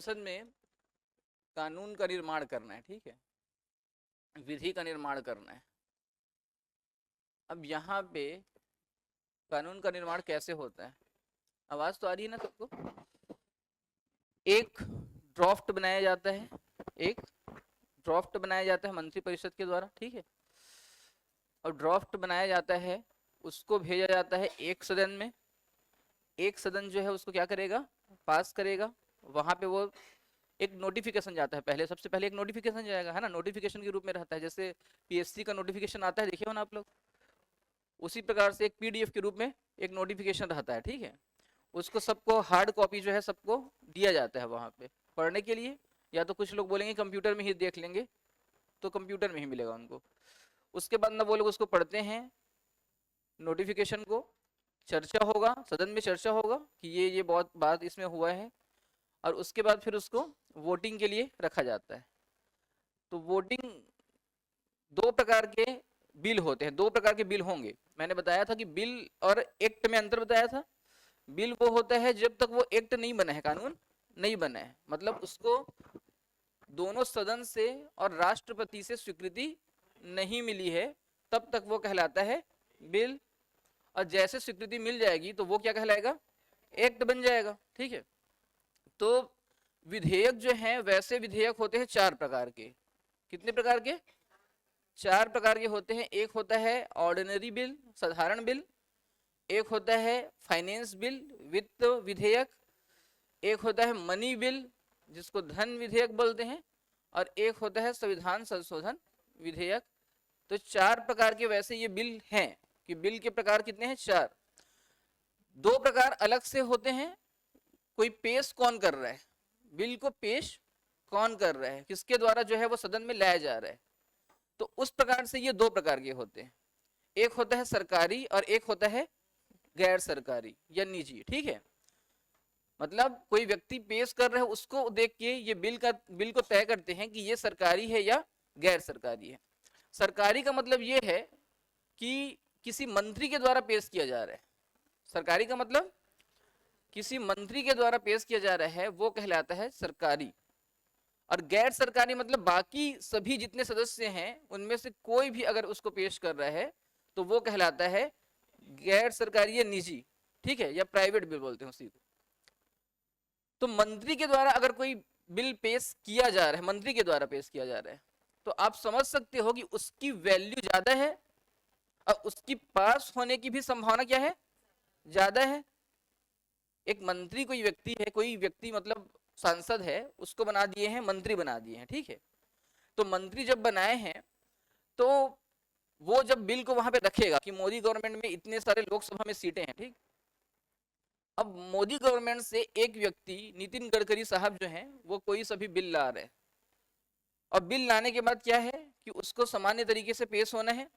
संसद में कानून का निर्माण करना है, ठीक है, विधि का निर्माण करना है। अब यहाँ पे कानून का निर्माण कैसे होता है? आवाज तो आ रही है ना सबको? एक ड्राफ्ट बनाया जाता है, एक ड्राफ्ट बनाया जाता है मंत्रिपरिषद के द्वारा, ठीक है। और ड्राफ्ट बनाया जाता है, उसको भेजा जाता है एक सदन में। एक सदन जो है उसको क्या करेगा? पास करेगा। वहां पे वो एक नोटिफिकेशन जाता है, पहले सबसे पहले एक नोटिफिकेशन जाएगा, है ना, नोटिफिकेशन के रूप में रहता है। जैसे पीएससी का नोटिफिकेशन आता है, देखे हो ना आप लोग, उसी प्रकार से एक पीडीएफ के रूप में एक नोटिफिकेशन रहता है, ठीक है। उसको सबको हार्ड कॉपी जो है सबको दिया जाता है वहां पे पढ़ने के लिए, या तो कुछ लोग बोलेंगे कंप्यूटर में ही देख लेंगे, तो कंप्यूटर में ही मिलेगा उनको। उसके बाद ना वो लोग उसको पढ़ते हैं, नोटिफिकेशन को, चर्चा होगा सदन में, चर्चा होगा कि ये बहुत बात इसमें हुआ है, और उसके बाद फिर उसको वोटिंग के लिए रखा जाता है। तो वोटिंग, दो प्रकार के बिल होते हैं, दो प्रकार के बिल होंगे। मैंने बताया था कि बिल और एक्ट में अंतर बताया था। बिल वो होता है जब तक वो एक्ट नहीं बना है, कानून नहीं बना है, मतलब उसको दोनों सदन से और राष्ट्रपति से स्वीकृति नहीं मिली है, तब तक वो कहलाता है बिल। और जैसे स्वीकृति मिल जाएगी तो वो क्या कहलाएगा? एक्ट बन जाएगा, ठीक है। तो विधेयक जो है, वैसे विधेयक होते हैं चार प्रकार के। कितने प्रकार के? चार प्रकार के होते हैं। एक होता है ऑर्डिनरी बिल, साधारण बिल। एक होता है फाइनेंस बिल, वित्त विधेयक। एक होता है मनी बिल, जिसको धन विधेयक बोलते हैं। और एक होता है संविधान संशोधन विधेयक। तो चार प्रकार के वैसे ये बिल हैं, कि बिल के प्रकार कितने हैं? चार। दो प्रकार अलग से होते हैं, कोई पेश कौन कर रहा है, बिल को पेश कौन कर रहा है, किसके द्वारा जो है वो सदन में लाया जा रहा है। तो उस प्रकार से ये दो प्रकार के होते हैं, एक होता है सरकारी और एक होता है गैर सरकारी या निजी, ठीक है। मतलब कोई व्यक्ति पेश कर रहा है, उसको देख के ये बिल को तय करते हैं कि ये सरकारी है या गैर सरकारी है। सरकारी का मतलब ये है कि किसी मंत्री के द्वारा पेश किया जा रहा है। सरकारी का मतलब किसी मंत्री के द्वारा पेश किया जा रहा है, वो कहलाता है सरकारी। और गैर सरकारी मतलब बाकी सभी जितने सदस्य हैं उनमें से कोई भी अगर उसको पेश कर रहा है तो वो कहलाता है गैर सरकारी या निजी, ठीक है, या प्राइवेट बिल बोलते हैं उसी को। तो मंत्री के द्वारा अगर कोई बिल पेश किया जा रहा है, मंत्री के द्वारा पेश किया जा रहा है, तो आप समझ सकते हो कि उसकी वैल्यू ज्यादा है और उसकी पास होने की भी संभावना क्या है? ज्यादा है। एक मंत्री कोई व्यक्ति मतलब सांसद है, उसको बना दिए हैं मंत्री, बना दिए हैं, ठीक है। तो मंत्री जब बनाए हैं तो वो जब बिल को वहां पे रखेगा कि मोदी गवर्नमेंट में इतने सारे लोकसभा में सीटें हैं, ठीक। अब मोदी गवर्नमेंट से एक व्यक्ति नितिन गडकरी साहब जो हैं वो कोई सभी बिल ला रहे हैं, और बिल लाने के बाद क्या है कि उसको सामान्य तरीके से पेश होना है।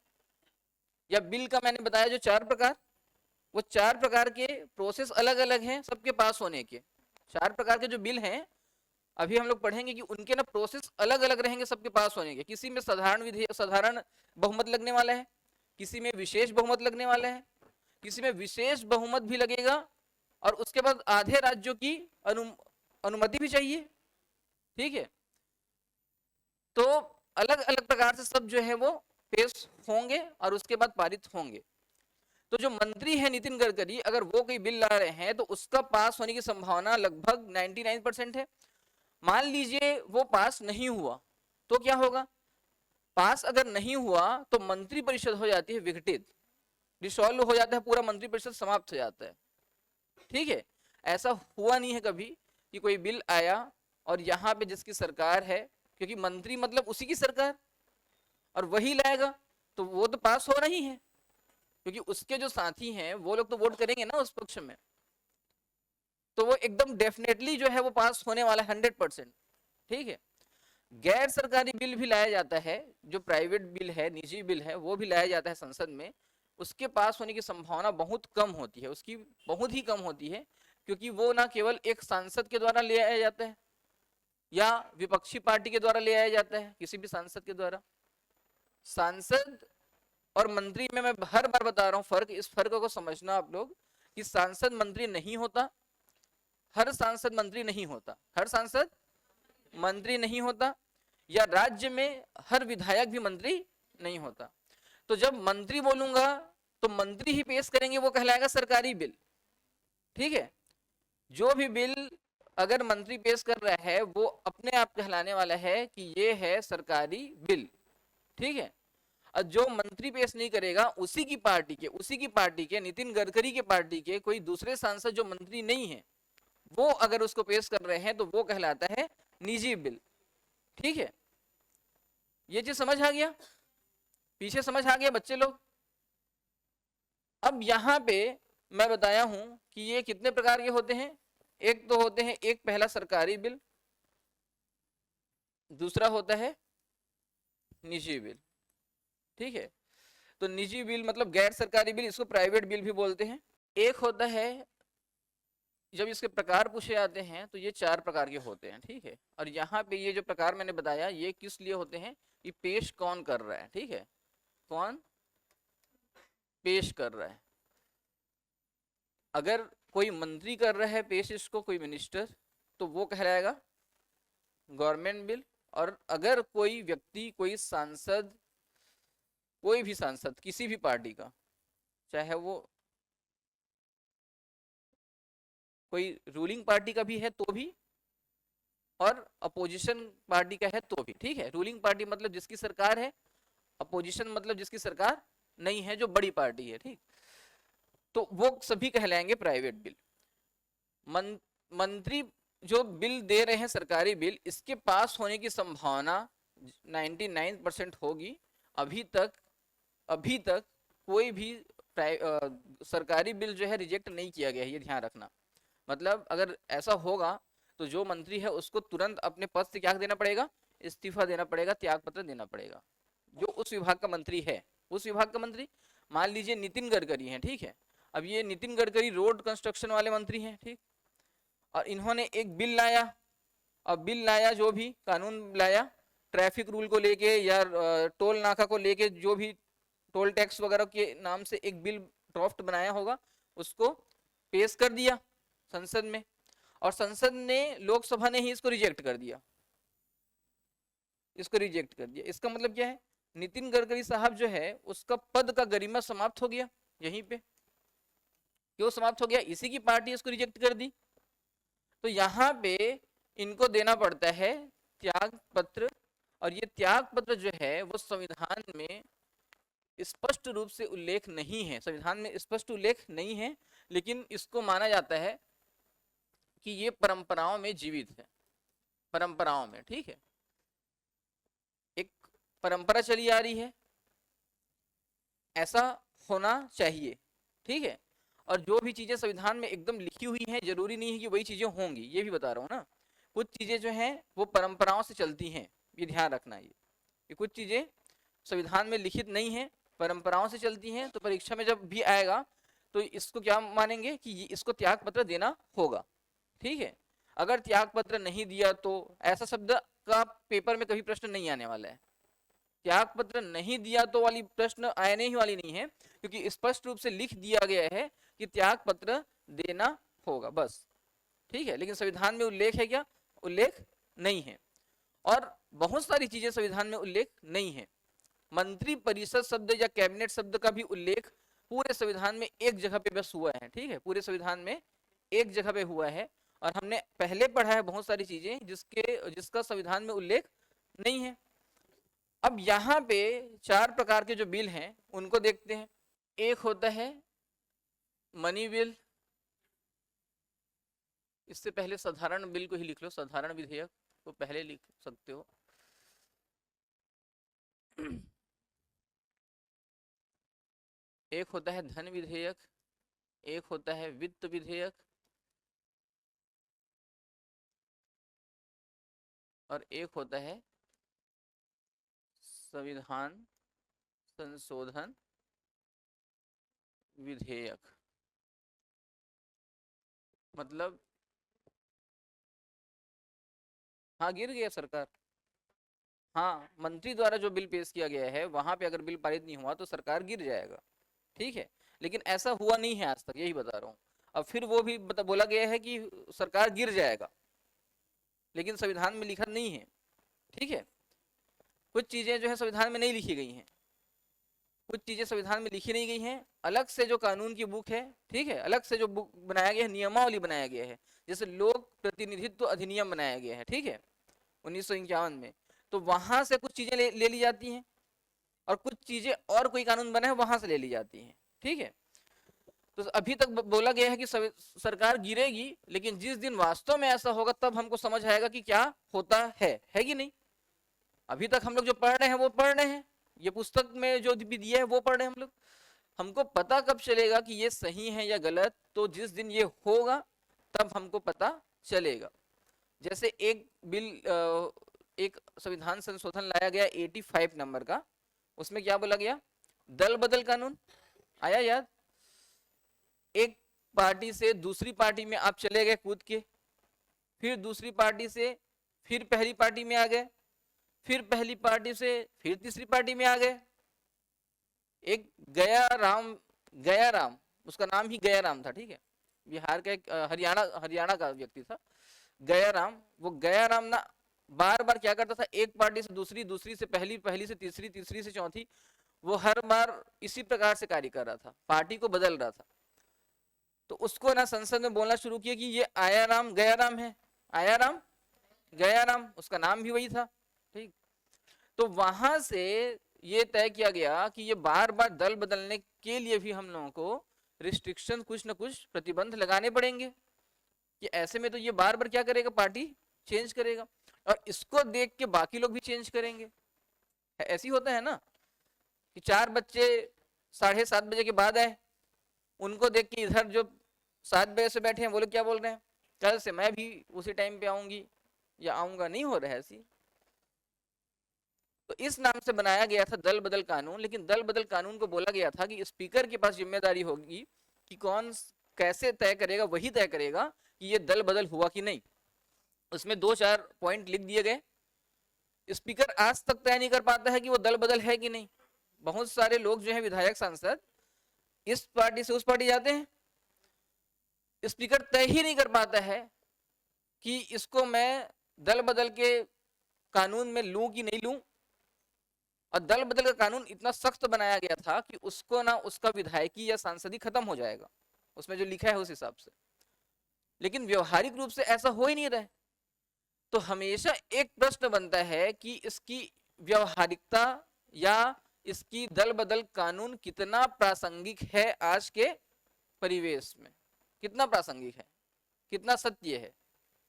या बिल का मैंने बताया जो चार प्रकार, वो चार प्रकार के प्रोसेस अलग अलग हैं सबके पास होने के। चार प्रकार के जो बिल हैं अभी हम लोग पढ़ेंगे कि उनके ना प्रोसेस अलग अलग रहेंगे सबके पास होने के। किसी में साधारण बहुमत लगने वाला है, किसी में विशेष बहुमत लगने वाला है, किसी में विशेष बहुमत भी लगेगा, और उसके बाद आधे राज्यों की अनुमति भी चाहिए, ठीक है। तो अलग अलग प्रकार से सब जो है वो पेश होंगे और उसके बाद पारित होंगे। तो जो मंत्री है नितिन गडकरी, अगर वो कोई बिल ला रहे हैं तो उसका पास होने की संभावना लगभग 99% है। मान लीजिए वो पास नहीं हुआ तो क्या होगा? पास अगर नहीं हुआ तो मंत्री परिषद हो जाती है विघटित, डिसॉल्व हो जाता है, पूरा मंत्री परिषद समाप्त हो जाता है, ठीक है। ऐसा हुआ नहीं है कभी कि कोई बिल आया और यहाँ पे जिसकी सरकार है, क्योंकि मंत्री मतलब उसी की सरकार, और वही लाएगा तो वो तो पास हो रही है, क्योंकि उसके जो साथी हैं वो लोग तो वोट करेंगे ना उस पक्ष में, तो वो एकदम डेफिनेटली जो है वो पास होने वाला 100%, ठीक है। गैर सरकारी बिल भी लाया जाता है, जो प्राइवेट बिल है, निजी बिल है, वो भी लाया जाता है संसद में। उसके पास होने की संभावना बहुत कम होती है, उसकी बहुत ही कम होती है, क्योंकि वो ना केवल एक सांसद के द्वारा ले आया जाता है या विपक्षी पार्टी के द्वारा ले आया जाता है, किसी भी सांसद के द्वारा। सांसद और मंत्री में मैं हर बार बता रहा हूं फर्क, इस फर्क को समझना आप लोग कि सांसद मंत्री नहीं होता। हर सांसद मंत्री नहीं होता, हर सांसद मंत्री नहीं होता, या राज्य में हर विधायक भी मंत्री नहीं होता। तो जब मंत्री बोलूंगा तो मंत्री ही पेश करेंगे, वो कहलाएगा सरकारी बिल। ठीक है, जो भी बिल अगर मंत्री पेश कर रहा है वो अपने आप कहलाने वाला है कि ये है सरकारी बिल। ठीक है, और जो मंत्री पेश नहीं करेगा उसी की पार्टी के नितिन गडकरी के पार्टी के कोई दूसरे सांसद जो मंत्री नहीं है वो अगर उसको पेश कर रहे हैं तो वो कहलाता है निजी बिल। ठीक है, ये चीज समझ आ गया, पीछे समझ आ गया बच्चे लोग। अब यहां पे मैं बताया हूं कि ये कितने प्रकार के होते हैं। एक तो होते हैं, एक पहला सरकारी बिल, दूसरा होता है निजी बिल। ठीक है, तो निजी बिल मतलब गैर सरकारी बिल, इसको प्राइवेट बिल भी बोलते हैं। एक होता है, जब इसके प्रकार पूछे जाते हैं तो ये 4 प्रकार के होते हैं। ठीक है, और यहाँ पे ये जो प्रकार मैंने बताया ये किस लिए होते हैं, ये पेश कौन कर रहा है। ठीक है, कौन पेश कर रहा है। अगर कोई मंत्री कर रहा है पेश इसको, कोई मिनिस्टर, तो वो कहलाएगा गवर्नमेंट बिल। और अगर कोई व्यक्ति, कोई सांसद, कोई भी सांसद किसी भी पार्टी का, चाहे वो कोई रूलिंग पार्टी का भी है तो भी, और अपोजिशन पार्टी का है तो भी। ठीक है, रूलिंग पार्टी मतलब जिसकी सरकार है, अपोजिशन मतलब जिसकी सरकार नहीं है, जो बड़ी पार्टी है। ठीक, तो वो सभी कहलाएंगे प्राइवेट बिल। मंत्री जो बिल दे रहे हैं सरकारी बिल, इसके पास होने की संभावना 99% होगी। अभी तक कोई भी सरकारी बिल जो है रिजेक्ट नहीं किया गया है, ये ध्यान रखना। मतलब अगर ऐसा होगा तो जो मंत्री है उसको तुरंत अपने पद से क्या देना पड़ेगा, इस्तीफा देना पड़ेगा, त्यागपत्र देना पड़ेगा। जो उस विभाग का मंत्री है, उस विभाग का मंत्री, मान लीजिए नितिन गडकरी है। ठीक है, अब ये नितिन गडकरी रोड कंस्ट्रक्शन वाले मंत्री हैं। ठीक, और इन्होंने एक बिल लाया, अब बिल लाया, जो भी कानून लाया ट्रैफिक रूल को लेके या टोल नाका को लेके, जो भी टोल टैक्स वगैरह के नाम से एक बिल ड्राफ्ट बनाया होगा, उसको पेश कर दिया संसद में, और संसद ने, लोकसभा ने ही इसको रिजेक्ट कर दिया, इसको रिजेक्ट कर दिया। इसका मतलब क्या है, नितिन गडकरी साहब जो है उसका पद का गरिमा समाप्त हो गया यहीं पे। क्यों समाप्त हो गया, इसी की पार्टी इसको रिजेक्ट कर दी। तो यहाँ पे इनको देना पड़ता है त्याग पत्र, और ये त्याग पत्र जो है वो संविधान में स्पष्ट रूप से उल्लेख नहीं है, संविधान में स्पष्ट उल्लेख नहीं है, लेकिन इसको माना जाता है कि ये परंपराओं में जीवित है, परंपराओं में। ठीक है, एक परंपरा चली आ रही है, ऐसा होना चाहिए। ठीक है, और जो भी चीजें संविधान में एकदम लिखी हुई हैं जरूरी नहीं है कि वही चीजें होंगी, ये भी बता रहा हूँ ना। कुछ चीजें जो हैं वो परंपराओं से चलती हैं, ये ध्यान रखना। ये कुछ चीजें संविधान में लिखित नहीं है, परंपराओं से चलती हैं, तो परीक्षा में जब भी आएगा तो इसको क्या मानेंगे कि इसको त्याग पत्र देना होगा। ठीक है, अगर त्याग पत्र नहीं दिया तो ऐसा शब्द का पेपर में कभी प्रश्न नहीं आने वाला है। त्याग पत्र नहीं दिया तो वाली प्रश्न आने ही वाली नहीं है, क्योंकि स्पष्ट रूप से लिख दिया गया है कि त्याग पत्र देना होगा, बस। ठीक है, लेकिन संविधान में उल्लेख है क्या, उल्लेख नहीं है। और बहुत सारी चीजें संविधान में उल्लेख नहीं है। मंत्री परिषद शब्द या कैबिनेट शब्द का भी उल्लेख पूरे संविधान में एक जगह पे बस हुआ है। ठीक है, पूरे संविधान में एक जगह पे हुआ है, और हमने पहले पढ़ा है बहुत सारी चीजें जिसका संविधान में उल्लेख नहीं है। अब यहाँ पे 4 प्रकार के जो बिल हैं उनको देखते हैं। एक होता है मनी बिल, इससे पहले साधारण बिल को ही लिख लो, साधारण विधेयक को पहले लिख सकते हो। एक होता है धन विधेयक, एक होता है वित्त विधेयक, और एक होता है संविधान संशोधन विधेयक। मतलब हाँ, गिर गया सरकार। हाँ, मंत्री द्वारा जो बिल पेश किया गया है वहां पे अगर बिल पारित नहीं हुआ तो सरकार गिर जाएगा। ठीक है, लेकिन ऐसा हुआ नहीं है आज तक, यही बता रहा हूँ। अब फिर वो भी बोला गया है कि सरकार गिर जाएगा, लेकिन संविधान में लिखा नहीं है। ठीक है, कुछ चीजें जो है संविधान में नहीं लिखी गई हैं, कुछ चीजें संविधान में लिखी नहीं गई हैं, अलग से जो कानून की बुक है, ठीक है, अलग से जो बुक बनाया गया है, नियमावली बनाया गया है, जैसे लोक प्रतिनिधित्व अधिनियम बनाया गया है, ठीक है, 1951 में, तो वहां से कुछ चीजें ले ली जाती हैं, और कुछ चीजें और कोई कानून बना है वहां से ले ली जाती हैं। ठीक है, तो अभी तक बोला गया है कि सरकार गिरेगी, लेकिन जिस दिन वास्तव में ऐसा होगा तब हमको समझ आएगा कि क्या होता है कि नहीं। अभी तक हम लोग जो पढ़ रहे हैं वो पढ़ रहे हैं, ये पुस्तक में जो भी दिया है वो पढ़ रहे हैं हम लोग। हमको पता कब चलेगा कि ये सही है या गलत, तो जिस दिन ये होगा तब हमको पता चलेगा। जैसे एक बिल, एक संविधान संशोधन लाया गया 85 नंबर का, उसमें क्या बोला गया, दल बदल कानून, आया याद? एक पार्टी से दूसरी पार्टी में आप चले गए कूद के, फिर दूसरी पार्टी से फिर पहली पार्टी में आ गए, फिर पहली पार्टी से फिर तीसरी पार्टी में आ गए। एक गया राम, उसका नाम ही गया राम था, ठीक है, बिहार का एक हरियाणा का व्यक्ति था गया राम। वो गया राम ना बार बार क्या करता था, एक पार्टी से दूसरी, दूसरी से पहली, पहली से तीसरी, तीसरी से चौथी, वो हर बार इसी प्रकार से कार्य कर रहा था, पार्टी को बदल रहा था। तो उसको ना संसद में बोलना शुरू किया कि ये आया राम गया राम है, आया राम गया राम, उसका नाम भी वही था। ठीक, तो वहां से ये तय किया गया कि ये बार बार दल बदलने के लिए भी हम लोगों को रिस्ट्रिक्शन, कुछ ना कुछ प्रतिबंध लगाने पड़ेंगे, कि ऐसे में तो ये बार बार क्या करेगा, पार्टी चेंज करेगा, और इसको देख के बाकी लोग भी चेंज करेंगे। ऐसी होता है ना कि 4 बच्चे 7:30 बजे के बाद आए, उनको देख के इधर जो 7 बजे से बैठे हैं वो लोग क्या बोल रहे हैं, कल से मैं भी उसी टाइम पे आऊंगी या आऊंगा, नहीं हो रहा है ऐसी। तो इस नाम से बनाया गया था दल बदल कानून, लेकिन दल बदल कानून को बोला गया था कि स्पीकर के पास जिम्मेदारी होगी कि कौन कैसे तय करेगा, वही तय करेगा कि ये दल बदल हुआ कि नहीं। उसमें 2-4 पॉइंट लिख दिए गए। स्पीकर आज तक तय नहीं कर पाता है कि वो दल बदल है कि नहीं। बहुत सारे लोग जो है विधायक सांसद इस पार्टी से उस पार्टी जाते हैं, स्पीकर तय ही नहीं कर पाता है कि इसको मैं दल बदल के कानून में लूं कि नहीं लूं। और दल बदल का कानून इतना सख्त बनाया गया था कि उसको ना उसका विधायकी या सांसदी खत्म हो जाएगा, उसमें जो लिखा है उस हिसाब से, लेकिन व्यवहारिक रूप से ऐसा हो ही नहीं रहा है। तो हमेशा एक प्रश्न बनता है कि इसकी व्यवहारिकता या इसकी दल बदल कानून कितना प्रासंगिक है आज के परिवेश में, कितना प्रासंगिक है, कितना सत्य है,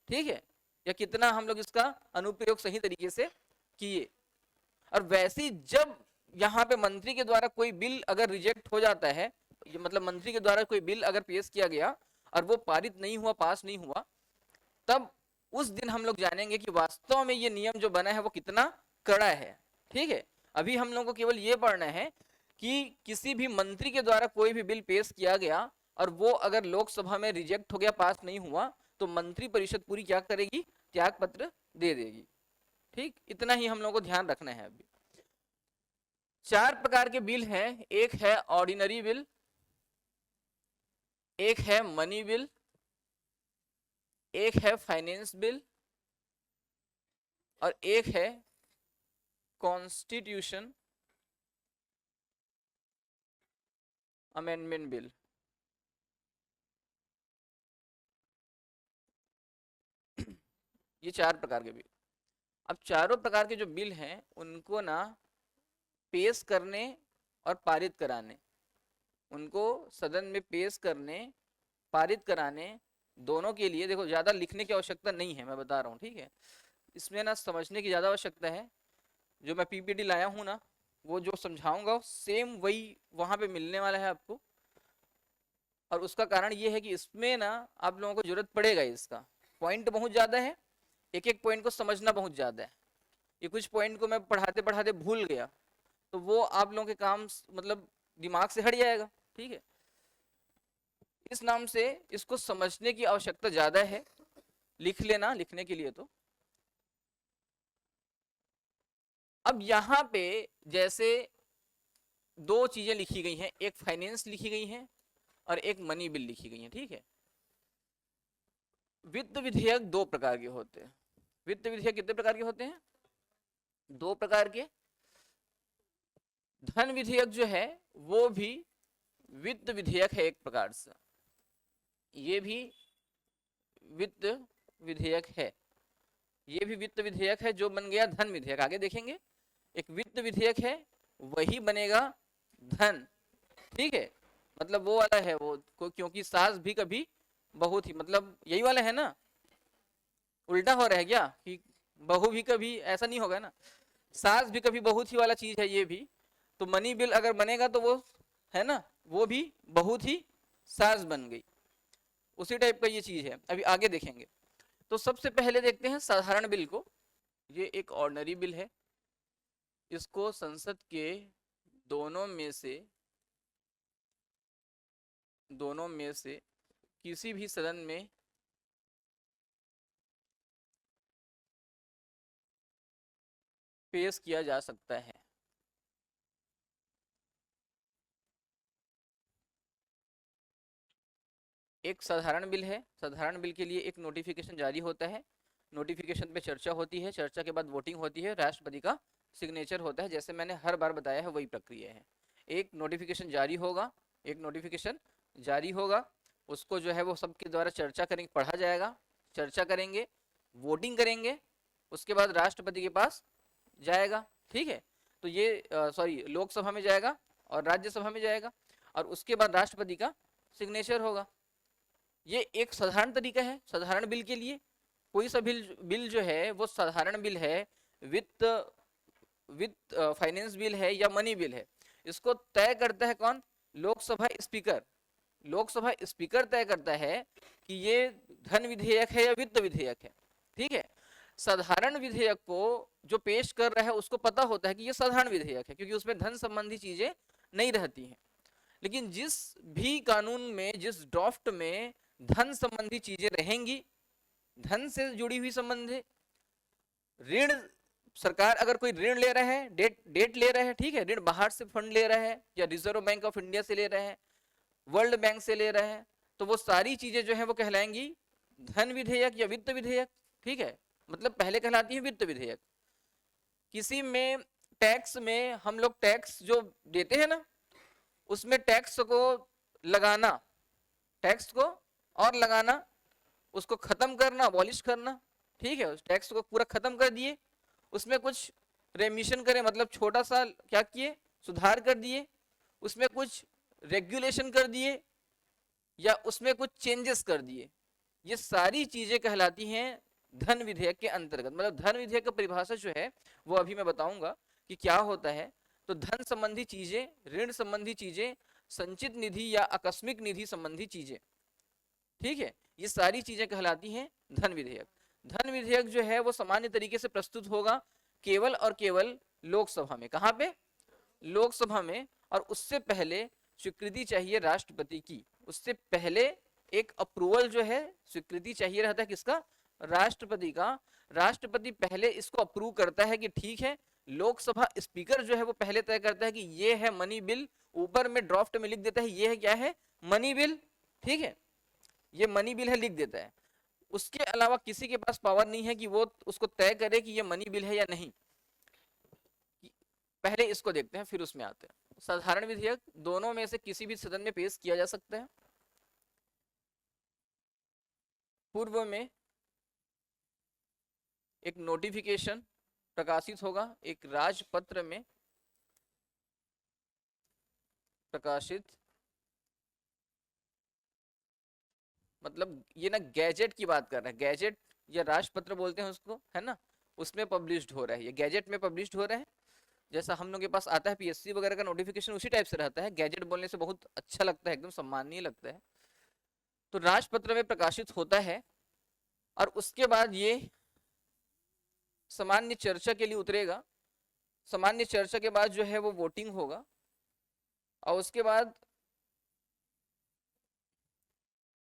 ठीक है, या कितना हम लोग इसका अनुप्रयोग सही तरीके से किए। और वैसे जब यहाँ पे मंत्री के द्वारा कोई बिल अगर रिजेक्ट हो जाता है, मतलब मंत्री के द्वारा कोई बिल अगर पेश किया गया और वो पारित नहीं हुआ, पास नहीं हुआ, तब उस दिन हम लोग जानेंगे कि वास्तव में ये नियम जो बना है वो कितना कड़ा है। ठीक है, अभी हम लोगों को केवल ये पढ़ना है कि किसी भी मंत्री के द्वारा कोई भी बिल पेश किया गया और वो अगर लोकसभा में रिजेक्ट हो गया, पास नहीं हुआ, तो मंत्री परिषद पूरी क्या करेगी, त्याग पत्र दे देगी। ठीक, इतना ही हम लोगों को ध्यान रखना है। अभी 4 प्रकार के बिल हैं, एक है ऑर्डिनरी बिल, एक है मनी बिल, एक है फाइनेंस बिल, और एक है कॉन्स्टिट्यूशन अमेंडमेंट बिल। ये 4 प्रकार के बिल। अब चारों प्रकार के जो बिल हैं उनको ना पेश करने और पारित कराने, उनको सदन में पेश करने, पारित कराने, दोनों के लिए देखो ज्यादा लिखने की आवश्यकता नहीं है, मैं बता रहा हूँ, ठीक है, इसमें ना समझने की ज्यादा आवश्यकता है। जो मैं पीपीटी लाया हूँ ना, वो जो समझाऊंगा सेम वही वहां पे मिलने वाला है आपको। और उसका कारण ये है कि इसमें ना आप लोगों को जरूरत पड़ेगा, इसका पॉइंट बहुत ज्यादा है, एक एक पॉइंट को समझना बहुत ज्यादा है। ये कुछ पॉइंट को मैं पढ़ाते पढ़ाते भूल गया तो वो आप लोगों के काम मतलब दिमाग से हट जाएगा, ठीक है, इस नाम से इसको समझने की आवश्यकता ज्यादा है, लिख लेना लिखने के लिए। तो अब यहाँ पे जैसे 2 चीजें लिखी गई हैं, एक फाइनेंस लिखी गई है और एक मनी बिल लिखी गई है, ठीक है। वित्त विधेयक दो प्रकार के होते हैं। वित्त विधेयक कितने प्रकार के होते हैं? दो प्रकार के। धन विधेयक जो है वो भी वित्त विधेयक है एक प्रकार से, ये भी वित्त विधेयक है, ये भी वित्त विधेयक है जो बन गया धन विधेयक। आगे देखेंगे, एक वित्त विधेयक है वही बनेगा धन, ठीक है। मतलब वो वाला है वो, क्योंकि सास भी कभी बहू थी, मतलब यही वाला है ना, उल्टा हो रहा है क्या कि बहू भी कभी, ऐसा नहीं होगा ना, सास भी कभी बहू थी वाला चीज है ये भी। तो मनी बिल अगर बनेगा तो वो है ना, वो भी बहू थी सास बन गई, उसी टाइप का ये चीज है। अभी आगे देखेंगे। तो सबसे पहले देखते हैं साधारण बिल को। ये एक ऑर्डिनरी बिल है, इसको संसद के दोनों में से किसी भी सदन में पेश किया जा सकता है। एक साधारण बिल है, साधारण बिल के लिए एक नोटिफिकेशन जारी होता है, नोटिफिकेशन पे चर्चा होती है, चर्चा के बाद वोटिंग होती है, राष्ट्रपति का सिग्नेचर होता है। जैसे मैंने हर बार बताया है वही प्रक्रिया है। एक नोटिफिकेशन जारी होगा, एक नोटिफिकेशन जारी होगा, उसको जो है वो सबके द्वारा चर्चा करेंगे, पढ़ा जाएगा, चर्चा करेंगे, वोटिंग करेंगे, उसके बाद राष्ट्रपति के पास जाएगा, ठीक है। तो ये सॉरी लोकसभा में जाएगा और राज्यसभा में जाएगा, और उसके बाद राष्ट्रपति का सिग्नेचर होगा। ये एक साधारण तरीका है साधारण बिल के लिए। कोई सा बिल जो है वो साधारण बिल है, वित्त वित्त फाइनेंस बिल है या मनी बिल है, इसको तय करता है कौन? लोकसभा स्पीकर। लोकसभा स्पीकर तय करता है कि ये धन विधेयक है या वित्त विधेयक है, ठीक है। साधारण विधेयक को जो पेश कर रहा है उसको पता होता है कि ये साधारण विधेयक है, क्योंकि उसमें धन संबंधी चीजें नहीं रहती हैं। लेकिन जिस भी कानून में, जिस ड्राफ्ट में धन संबंधी चीजें रहेंगी, धन से जुड़ी हुई संबंध, ऋण, सरकार अगर कोई ऋण ले रहा है, डेट ले रहा है, ठीक है, ऋण बाहर से फंड ले रहा है या रिजर्व बैंक ऑफ इंडिया से ले रहा है, वर्ल्ड बैंक से ले रहा है, तो वो सारी चीजें जो है वो कहलाएंगी धन विधेयक या वित्त विधेयक, ठीक है। मतलब पहले कहलाती है वित्त विधेयक। किसी में टैक्स में हम लोग टैक्स जो देते हैं ना, उसमें टैक्स को लगाना, टैक्स को और लगाना, उसको खत्म करना, अबॉलिश करना, ठीक है। उस टैक्स को पूरा खत्म कर दिए, उसमें कुछ रेमिशन करे, मतलब छोटा सा क्या किए, सुधार कर दिए, उसमें कुछ रेगुलेशन कर दिए या उसमें कुछ चेंजेस कर दिए, ये सारी चीजें कहलाती हैं धन विधेयक के अंतर्गत। मतलब धन विधेयक का परिभाषा जो है वो अभी मैं बताऊंगा कि क्या होता है। तो धन संबंधी चीजें, ऋण संबंधी चीजें, संचित निधि या आकस्मिक निधि संबंधी चीजें, ठीक है, ये सारी चीजें कहलाती हैं धन विधेयक। धन विधेयक जो है वो सामान्य तरीके से प्रस्तुत होगा केवल और केवल लोकसभा में। कहाँ पे? लोकसभा में। और उससे पहले स्वीकृति चाहिए राष्ट्रपति की, उससे पहले एक अप्रूवल जो है, स्वीकृति चाहिए रहता है किसका? राष्ट्रपति का। राष्ट्रपति पहले इसको अप्रूव करता है कि ठीक है, लोकसभा स्पीकर जो है वो पहले तय करता है कि ये है मनी बिल, ऊपर में ड्राफ्ट में लिख देता है ये है क्या है, मनी बिल, ठीक है, ये मनी बिल है, लिख देता है। उसके अलावा किसी के पास पावर नहीं है कि वो उसको तय करे कि ये मनी बिल है या नहीं। पहले इसको देखते हैं फिर उसमें आते हैं। साधारण विधेयक दोनों में से किसी भी सदन में पेश किया जा सकता है। पूर्व में एक नोटिफिकेशन प्रकाशित होगा, एक राजपत्र में प्रकाशित, मतलब ये ना गैजेट की बात कर रहे हैं, गैजेट या राजपत्र बोलते हैं उसको, है ना, उसमें पब्लिश्ड हो रहा है, ये गैजेट में पब्लिश्ड हो रहा है। जैसा हम लोग के पास आता है पीएससी वगैरह का नोटिफिकेशन, उसी टाइप से रहता है। गैजेट बोलने से बहुत अच्छा लगता है, एकदम सम्माननीय लगता है। तो राजपत्र में प्रकाशित होता है और उसके बाद ये सामान्य चर्चा के लिए उतरेगा। सामान्य चर्चा के बाद जो है वो वोटिंग होगा और उसके बाद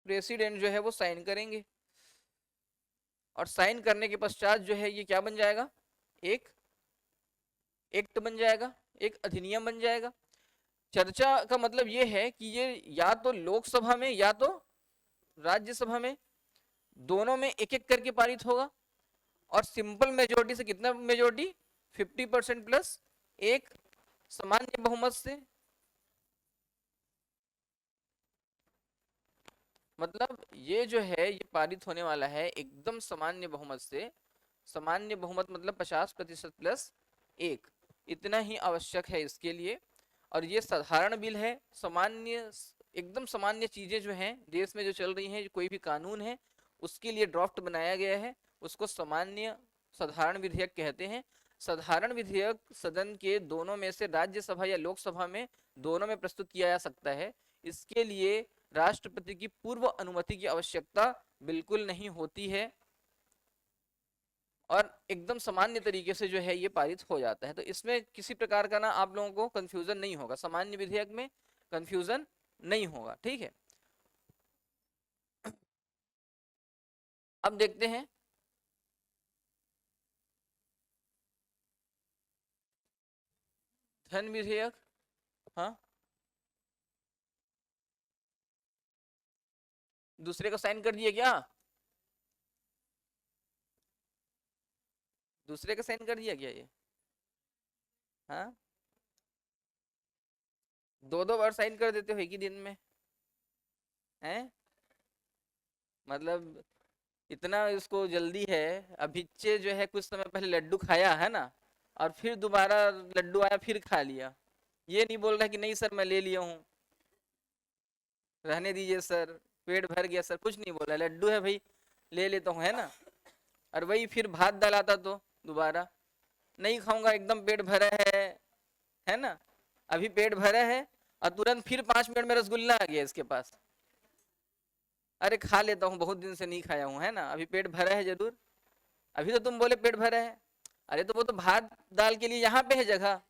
प्रेसिडेंट जो है वो साइन करेंगे और साइन करने के पश्चात जो है ये क्या बन जाएगा, एक एक्ट बन जाएगा, एक अधिनियम बन जाएगा। चर्चा का मतलब ये है कि ये या तो लोकसभा में या तो राज्यसभा में, दोनों में एक एक करके पारित होगा। और सिंपल मेजोरिटी से, कितना मेजोरिटी, 50% प्लस एक, सामान्य बहुमत से। मतलब ये जो है ये पारित होने वाला है एकदम सामान्य बहुमत से। सामान्य बहुमत मतलब 50% प्लस एक, इतना ही आवश्यक है इसके लिए। और ये साधारण बिल है, सामान्य, एकदम सामान्य चीजें जो हैं देश में जो चल रही हैं, कोई भी कानून है उसके लिए ड्राफ्ट बनाया गया है, उसको सामान्य साधारण विधेयक कहते हैं। साधारण विधेयक सदन के दोनों में से, राज्यसभा या लोकसभा में, दोनों में प्रस्तुत किया जा सकता है। इसके लिए राष्ट्रपति की पूर्व अनुमति की आवश्यकता बिल्कुल नहीं होती है और एकदम सामान्य तरीके से जो है ये पारित हो जाता है। तो इसमें किसी प्रकार का ना आप लोगों को कंफ्यूजन नहीं होगा, सामान्य विधेयक में कंफ्यूजन नहीं होगा, ठीक है। अब देखते हैं धन विधेयक। हाँ, दूसरे को साइन कर दिए क्या? दूसरे का साइन कर दिया क्या ये? हाँ, दो दो बार साइन कर देते हो एक ही दिन में, हैं? मतलब इतना इसको जल्दी है। अभिच्चे जो है कुछ समय पहले लड्डू खाया है ना, और फिर दोबारा लड्डू आया फिर खा लिया। ये नहीं बोल रहा कि नहीं सर मैं ले लिया हूँ, रहने दीजिए सर, पेट भर गया सर, कुछ नहीं बोला, लड्डू है भाई ले लेता हूँ, है ना। और वही फिर भात दाल आता तो दोबारा नहीं खाऊंगा, एकदम पेट भरा है ना। अभी पेट भरा है और तुरंत फिर 5 मिनट में रसगुल्ला आ गया इसके पास, अरे खा लेता हूँ, बहुत दिन से नहीं खाया हूँ, है ना, अभी पेट भरा है जरूर। अभी तो तुम बोले पेट भरा है, अरे तो वो तो भात दाल के लिए यहाँ पे है जगह,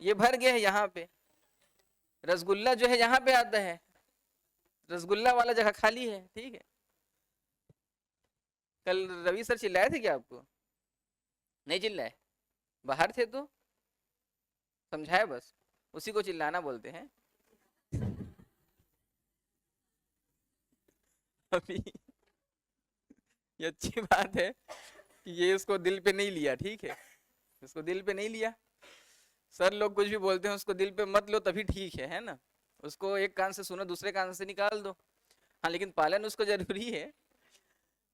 ये भर गया है यहाँ पे, रसगुल्ला जो है यहाँ पे आता है, रसगुल्ला वाला जगह खाली है, ठीक है। कल रवि सर चिल्लाए थे क्या आपको? नहीं चिल्लाए? बाहर थे तो समझाए बस, उसी को चिल्लाना बोलते हैं। अभी ये अच्छी बात है कि ये इसको दिल पे नहीं लिया, ठीक है, इसको दिल पे नहीं लिया। सर लोग कुछ भी बोलते हैं उसको दिल पे मत लो तभी ठीक है ना। उसको एक कान से सुनो दूसरे कान से निकाल दो। हाँ लेकिन पालन उसको जरूरी है।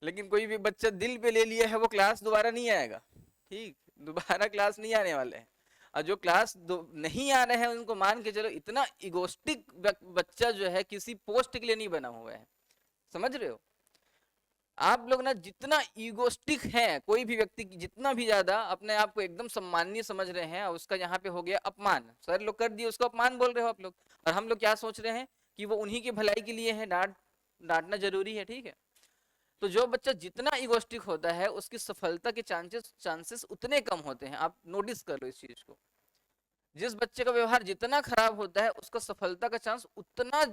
लेकिन कोई भी बच्चा दिल पे ले लिया है वो क्लास दोबारा नहीं आएगा, ठीक, दोबारा क्लास नहीं आने वाले हैं। और जो क्लास नहीं आ रहे हैं उनको मान के चलो इतना इगोस्टिक बच्चा जो है किसी पोस्ट के लिए नहीं बना हुआ है, समझ रहे हो। आप लोग ना जितना ईगोस्टिक है, कोई भी व्यक्ति जितना भी ज्यादा अपने आप को एकदम सम्माननीय समझ रहे हैं, और उसका यहाँ पे हो गया अपमान, सर लोग कर दिए उसको अपमान बोल रहे हो आप लोग। और हम लोग क्या सोच रहे हैं कि वो उन्हीं की भलाई के लिए है, डांटना जरूरी है, ठीक है। तो जो बच्चा जितना इगोस्टिक होता है उसकी सफलता के चांसेस उतने कम होते हैं। आप नोटिस कर लो इस चीज को, जिस बच्चे का व्यवहार जितना खराब होता है उसका सफलता का चांस उतना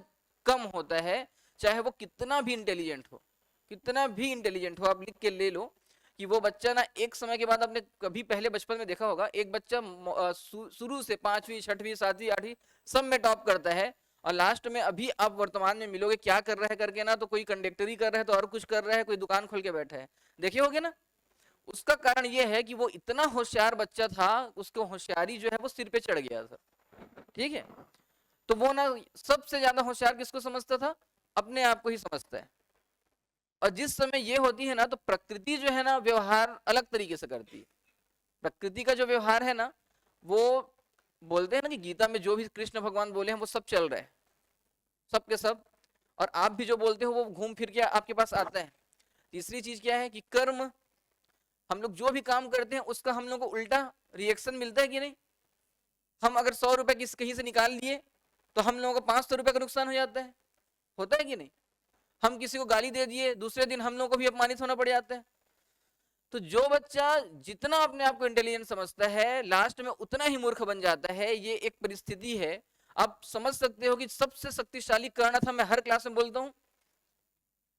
कम होता है, चाहे वो कितना भी इंटेलिजेंट हो, कितना भी इंटेलिजेंट हो। आप लिख के ले लो कि वो बच्चा ना एक समय के बाद, आपने कभी पहले बचपन में देखा होगा एक बच्चा शुरू से 5वीं 6वीं 7वीं 8वीं सब में टॉप करता है, और लास्ट में अभी आप वर्तमान में मिलोगे क्या कर रहा है करके ना, तो कोई कंडक्टरी कर रहा है, तो और कुछ कर रहा है, कोई दुकान खोल के बैठा है, देखे होगे ना। उसका कारण यह है कि वो इतना होशियार बच्चा था, उसको होशियारी जो है वो सिर पे चढ़ गया था, ठीक है। तो वो ना सबसे ज्यादा होशियार किसको समझता था? अपने आप को ही समझता है। और जिस समय ये होती है ना तो प्रकृति जो है ना व्यवहार अलग तरीके से करती है। प्रकृति का जो व्यवहार है ना, वो बोलते हैं ना कि गीता में जो भी कृष्ण भगवान बोले हैं वो सब चल रहा है, सब के सब, और आप भी जो बोलते हो वो घूम फिर के आपके पास आता है। तीसरी चीज क्या है कि कर्म, हम लोग जो भी काम करते हैं उसका हम लोग को उल्टा रिएक्शन मिलता है कि नहीं। हम अगर 100 रुपए कहीं से निकाल लिए तो हम लोगों को 500 रुपए का नुकसान हो जाता है, होता है कि नहीं। हम किसी को गाली दे दिए दूसरे दिन हम लोगों को भी अपमानित होना पड़ जाता है। तो जो बच्चा जितना अपने आप को इंटेलिजेंट समझता है लास्ट में उतना ही मूर्ख बन जाता है, ये एक परिस्थिति है। आप समझ सकते हो कि सबसे शक्तिशाली कर्ण था, मैं हर क्लास में बोलता हूं,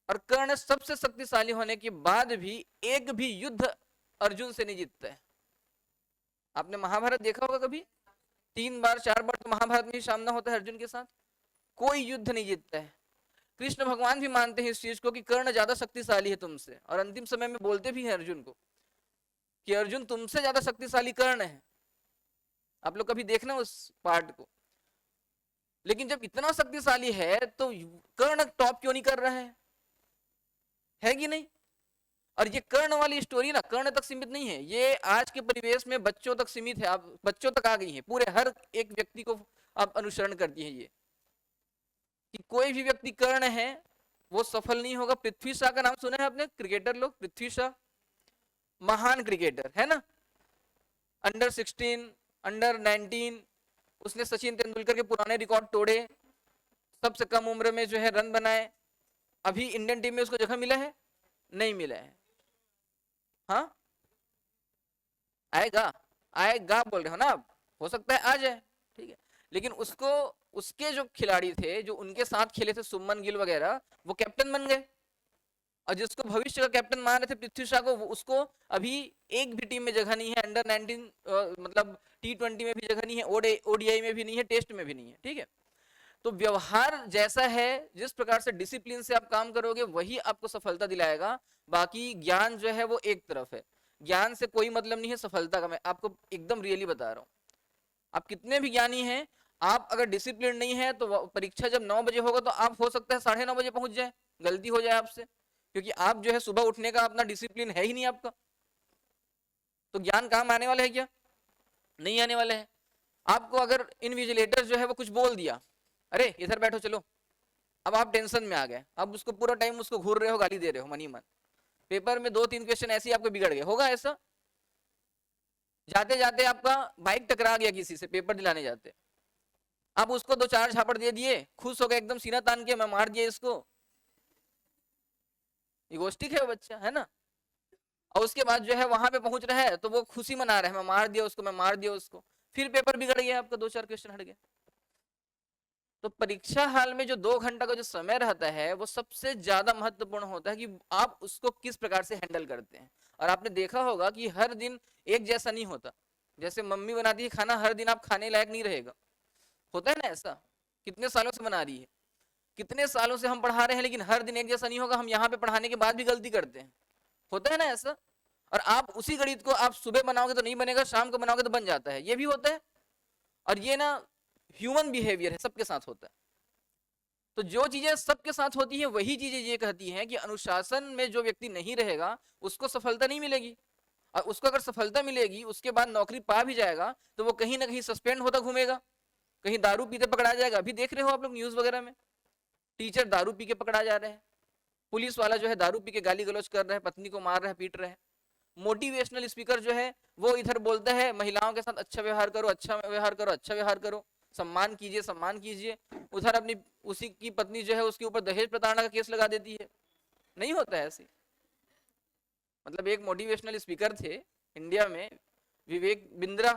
और कर्ण सबसे शक्तिशाली होने के बाद भी एक भी युद्ध अर्जुन से नहीं जीतता है। आपने महाभारत देखा होगा कभी, 3 बार 4 बार तो महाभारत में ही सामना होता है अर्जुन के साथ, कोई युद्ध नहीं जीतता है। कृष्ण भगवान भी मानते हैं इस चीज को कि कर्ण ज्यादा शक्तिशाली है तुमसे, और अंतिम समय में बोलते भी हैं अर्जुन को कि अर्जुन तुमसे ज्यादा शक्तिशाली कर्ण है। आप लोग कभी देखना उस पार्ट को। लेकिन जब इतना शक्तिशाली है तो कर्ण टॉप क्यों नहीं कर रहा है कि नहीं? और ये कर्ण वाली स्टोरी ना कर्ण तक सीमित नहीं है, ये आज के परिवेश में बच्चों तक सीमित है। आप बच्चों तक आ गई है, पूरे हर एक व्यक्ति को आप अनुसरण करती है ये, कि कोई भी व्यक्ति कर्ण है वो सफल नहीं होगा। पृथ्वी शाह का नाम सुना है आपने? क्रिकेटर लोग, पृथ्वी शाह महान क्रिकेटर है ना, अंडर 16 अंडर 19 उसने सचिन तेंदुलकर के पुराने रिकॉर्ड तोड़े, सबसे कम उम्र में जो है रन बनाए। अभी इंडियन टीम में उसको जगह मिला है? नहीं मिला है। हाँ आएगा, आएगा बोल रहे हो ना आप, हो सकता है आ जाए, ठीक है। लेकिन उसको, उसके जो खिलाड़ी थे जो उनके साथ खेले थे, सुमन गिल वगैरह, वो कैप्टन बन गए। और जिसको भविष्य का कैप्टन मान रहे थे पृथ्वी शा को, उसको अभी एक भी टीम में जगह नहीं है। अंडर 19 मतलब T20 में भी जगह नहीं है, ओडीआई में भी नहीं है, टेस्ट में भी नहीं है, ठीक है। तो व्यवहार जैसा है, जिस प्रकार से डिसिप्लिन से आप काम करोगे वही आपको सफलता दिलाएगा। बाकी ज्ञान जो है वो एक तरफ है, ज्ञान से कोई मतलब नहीं है सफलता का। मैं आपको एकदम रियली बता रहा हूँ, आप कितने भी ज्ञानी हैं, आप अगर डिसिप्लिन नहीं है तो परीक्षा जब 9 बजे होगा तो आप हो सकता है 9:30 बजे पहुंच जाए, गलती हो जाए आपसे, क्योंकि आप जो है सुबह उठने का अपना डिसिप्लिन है ही नहीं आपका। तो ज्ञान काम आने वाला है क्या? नहीं आने वाले हैं। आपको अगर इनविजिलेटर जो है वो कुछ बोल दिया, अरे इधर बैठो चलो, अब आप टेंशन में आ गए, अब उसको पूरा टाइम उसको घूर रहे हो, गाली दे रहे हो मनी मन, पेपर में 2-3 क्वेश्चन ऐसे ही आपको बिगड़ गए। होगा ऐसा? जाते जाते आपका बाइक टकरा गया किसी से, पेपर दिलाने जाते, आप उसको 2-4 झापड़ दे दिए, खुश हो गए एकदम, सीना तान के मैं मार दिया इसको, इगोस्टिक है वो बच्चा, है ना। और उसके बाद जो है वहां पे पहुंच रहा है तो वो खुशी मना रहा है, मैं मार दिया उसको, मैं मार दिया उसको, फिर पेपर बिगड़ गया आपका, 2-4 क्वेश्चन हट गए। तो परीक्षा हाल में जो 2 घंटा का जो समय रहता है वो सबसे ज्यादा महत्वपूर्ण होता है कि आप उसको किस प्रकार से हैंडल करते हैं। और आपने देखा होगा कि हर दिन एक जैसा नहीं होता, जैसे मम्मी बनाती है खाना, हर दिन आप खाने लायक नहीं रहेगा, होता है ना ऐसा। कितने सालों से बना रही है, कितने सालों से हम पढ़ा रहे हैं, लेकिन हर दिन एक जैसा नहीं होगा। हम यहाँ पे पढ़ाने के बाद भी गलती करते हैं, होता है ना ऐसा। और आप उसी गणित को आप सुबह बनाओगे तो नहीं बनेगा, शाम को बनाओगे तो बन जाता है, ये भी होता है। और ये ना ह्यूमन बिहेवियर है, सबके साथ होता है। तो जो चीजें सबके साथ होती है वही चीजें ये कहती हैं कि अनुशासन में जो व्यक्ति नहीं रहेगा उसको सफलता नहीं मिलेगी। और उसको अगर सफलता मिलेगी, उसके बाद नौकरी पा भी जाएगा तो वो कहीं ना कहीं सस्पेंड होता घूमेगा, कहीं दारू पीते पकड़ा जाएगा। अभी देख रहे हो आप लोग न्यूज वगैरह में, टीचर दारू पी के पकड़ा जा रहे हैं, पुलिस वाला जो है दारू पी के गाली गलौज कर रहा है, पत्नी को मार रहा है, पीट रहा है। मोटिवेशनल स्पीकर जो है वो इधर बोलता है महिलाओं के साथ अच्छा व्यवहार करो, अच्छा व्यवहार करो, अच्छा व्यवहार करो, सम्मान कीजिए, सम्मान कीजिए। उधर अपनी उसी की पत्नी जो है उसके ऊपर दहेज प्रताड़ना का केस लगा देती है। नहीं होता है ऐसे। मतलब एक मोटिवेशनल स्पीकर थे इंडिया में, विवेक बिंद्रा,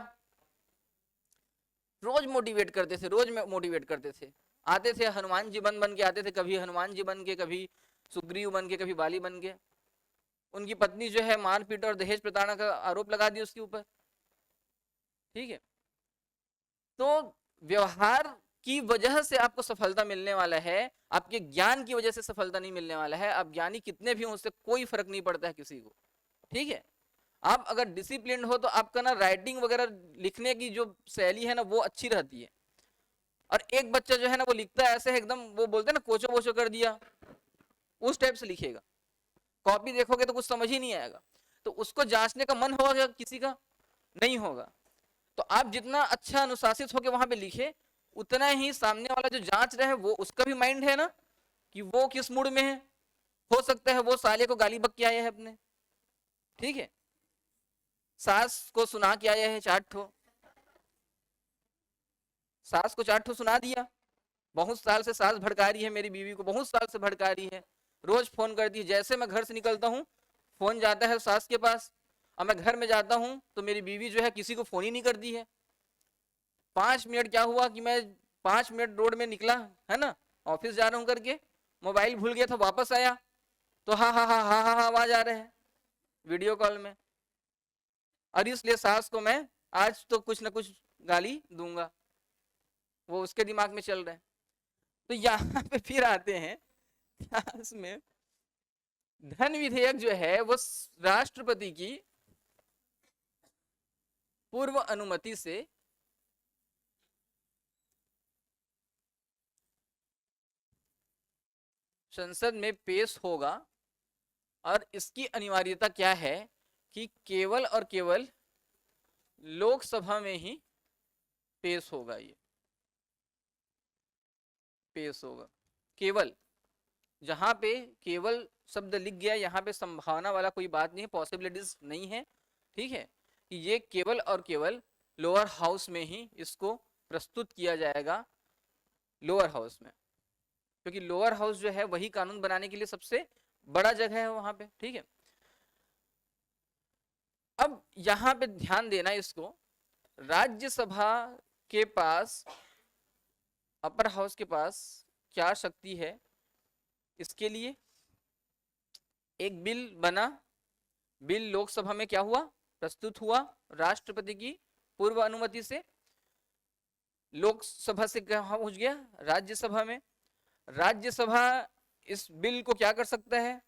रोज मोटिवेट करते थे, रोज मोटिवेट करते थे। आते थे हनुमान जी बन के आते थे, कभी हनुमान जी बन के, कभी सुग्रीव बन के, कभी बाली बन के। उनकी पत्नी जो है मारपीट और दहेज प्रताड़ना का आरोप लगा दिया उसके ऊपर, ठीक है। तो व्यवहार की वजह से आपको सफलता मिलने वाला है, आपके ज्ञान की वजह से सफलता नहीं मिलने वाला है। आप ज्ञानी कितने भी हो उससे कोई फर्क नहीं पड़ता है किसी को, ठीक है। आप अगर डिसिप्लिन हो तो आपका ना राइटिंग वगैरह लिखने की जो शैली है ना वो अच्छी रहती है। और एक बच्चा जो है ना वो लिखता है ऐसे एकदम, वो बोलते हैं ना कोचो बोचो कर दिया, उस टाइप से लिखेगा, कॉपी देखोगे तो कुछ समझ ही नहीं आएगा। तो उसको जांचने का मन होगा किसी का? नहीं होगा। तो आप जितना अच्छा अनुशासित होकर वहां पे लिखे, उतना ही सामने वाला जो जांच रहे वो उसका भी माइंड है ना कि वो किस मूड में है। हो सकता है वो साले को गाली बक के आया है अपने, ठीक है, सास को सुना के आया है 4 ठो, सास को 4 ठो सुना दिया, बहुत साल से सास भड़का रही है मेरी बीवी को, बहुत साल से भड़का रही है, रोज फोन करती है। जैसे मैं घर से निकलता हूँ फोन जाता है सास के पास, और मैं घर में जाता हूँ तो मेरी बीवी जो है किसी को फोन ही नहीं करती है। 5 मिनट क्या हुआ कि मैं 5 मिनट रोड में निकला है ना, ऑफिस जा रहा हूँ करके, मोबाइल भूल गया था, वापस आया तो हाँ हाँ हाँ हाँ हाँ आवाज आ रहे हैं वीडियो कॉल में। और इसलिए सास को मैं आज तो कुछ ना कुछ गाली दूंगा, वो उसके दिमाग में चल रहा है। तो यहाँ पे फिर आते हैं क्लास में, धन विधेयक जो है वो राष्ट्रपति की पूर्व अनुमति से संसद में पेश होगा, और इसकी अनिवार्यता क्या है कि केवल और केवल लोकसभा में ही पेश होगा, ये पेश होगा। केवल, जहां पे केवल शब्द लिख गया, यहाँ पे संभावना वाला कोई बात नहीं है, पॉसिबिलिटीज नहीं है, ठीक है, कि ये केवल और केवल लोअर हाउस में ही इसको प्रस्तुत किया जाएगा, लोअर हाउस में, क्योंकि लोअर हाउस जो है वही कानून बनाने के लिए सबसे बड़ा जगह है वहां पे, ठीक है। अब यहां पे ध्यान देना इसको, राज्यसभा के पास, अपर हाउस के पास क्या शक्ति है, इसके लिए एक बिल बना, बिल लोकसभा में क्या हुआ, प्रस्तुत हुआ राष्ट्रपति की पूर्व अनुमति से, लोकसभा से कहां पहुंच गया, राज्यसभा में। राज्यसभा इस बिल को क्या कर सकता है,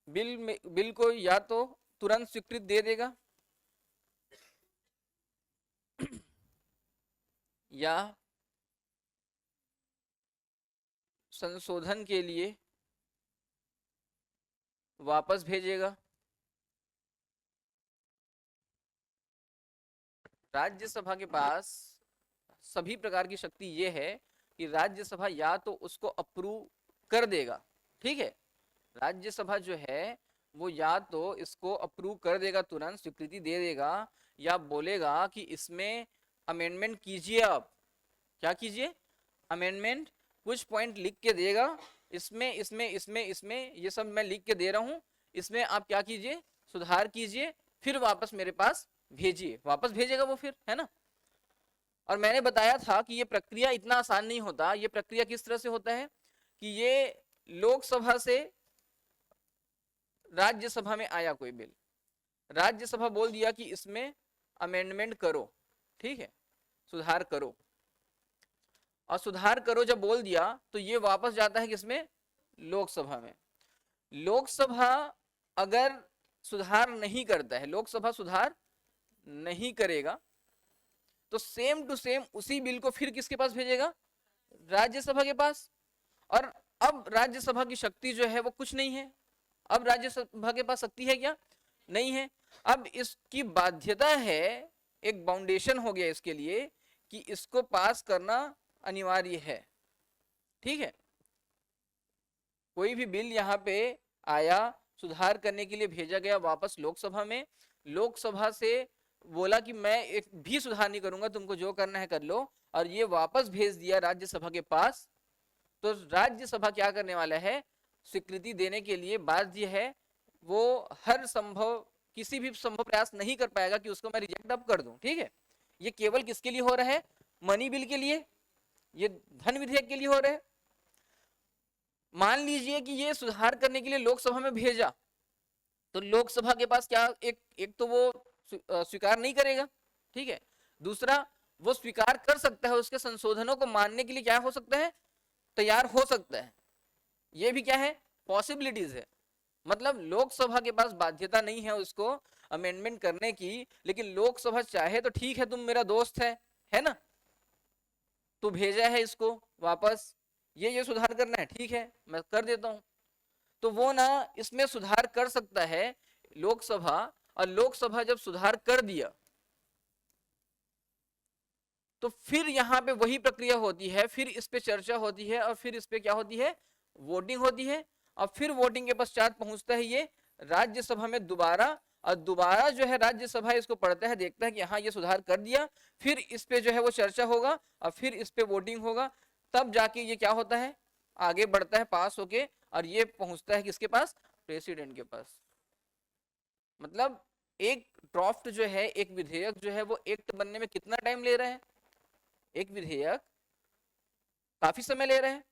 बिल को या तो तुरंत स्वीकृति दे देगा या संशोधन के लिए वापस भेजेगा। राज्यसभा के पास सभी प्रकार की शक्ति ये है कि राज्यसभा या तो उसको अप्रूव कर देगा, ठीक है, राज्यसभा जो है वो या तो इसको अप्रूव कर देगा, तुरंत स्वीकृति दे देगा, या बोलेगा कि इसमें अमेंडमेंट कीजिए, आप क्या कीजिए, अमेंडमेंट, कुछ पॉइंट लिख के देगा, इसमें इसमें इसमें इसमें ये सब मैं लिख के दे रहा हूं, इसमें आप क्या कीजिए, सुधार कीजिए, फिर वापस मेरे पास भेजिए, वापस भेजेगा वो फिर, है ना। और मैंने बताया था कि ये प्रक्रिया इतना आसान नहीं होता, ये प्रक्रिया किस तरह से होता है कि ये लोकसभा से राज्यसभा में आया कोई बिल, राज्यसभा बोल दिया कि इसमें अमेंडमेंट करो, ठीक है, सुधार करो, और सुधार करो जब बोल दिया तो ये वापस जाता है किसमें, लोकसभा में। लोकसभा अगर सुधार नहीं करता है, लोकसभा सुधार नहीं करेगा, तो सेम टू सेम उसी बिल को फिर किसके पास भेजेगा, राज्यसभा के पास। और अब राज्यसभा की शक्ति जो है वो कुछ नहीं है, अब राज्यसभा के पास शक्ति है क्या, नहीं है। अब इसकी बाध्यता है, एक बाउंडेशन हो गया इसके लिए कि इसको पास करना अनिवार्य है, ठीक है। कोई भी बिल यहाँ पे आया, सुधार करने के लिए भेजा गया वापस लोकसभा में, लोकसभा से बोला कि मैं एक भी सुधार नहीं करूंगा, तुमको जो करना है कर लो, और ये वापस भेज दिया राज्यसभा के पास, तो राज्यसभा क्या करने वाला है, स्वीकृति देने के लिए बाध्य है, वो हर संभव, किसी भी संभव प्रयास नहीं कर पाएगा कि उसको मैं रिजेक्ट अब कर दूं, ठीक है। ये केवल किसके लिए हो रहा है, मनी बिल के लिए, ये धन विधेयक के लिए हो रहे हैं। मान लीजिए कि ये सुधार करने के लिए लोकसभा में भेजा, तो लोकसभा के पास क्या, एक तो वो स्वीकार नहीं करेगा, ठीक है, दूसरा वो स्वीकार कर सकता है, उसके संशोधनों को मानने के लिए क्या हो सकता है, तैयार हो सकता है, ये भी क्या है, पॉसिबिलिटीज है। मतलब लोकसभा के पास बाध्यता नहीं है उसको अमेंडमेंट करने की, लेकिन लोकसभा चाहे तो ठीक है, तुम मेरा दोस्त है ना, तो भेजा है इसको वापस, ये सुधार करना है, ठीक है मैं कर देता हूं, तो वो ना इसमें सुधार कर सकता है लोकसभा, और लोकसभा जब सुधार कर दिया तो फिर यहाँ पे वही प्रक्रिया होती है, फिर इस पे चर्चा होती है, और फिर इस पे क्या होती है, वोटिंग होती है, और फिर वोटिंग के पश्चात पहुंचता है ये राज्यसभा में दोबारा, और दोबारा जो है राज्यसभा इसको पढ़ता है, देखता है कि हाँ ये सुधार कर दिया, फिर इस पे जो है वो चर्चा होगा, और फिर इस पे वोटिंग होगा, तब जाके ये क्या होता है, आगे बढ़ता है पास होके, और ये पहुंचता है किसके पास, प्रेसिडेंट के पास। मतलब एक ड्राफ्ट जो है, एक विधेयक जो है वो एक्ट बनने में कितना टाइम ले रहा है, एक विधेयक काफी समय ले रहे हैं।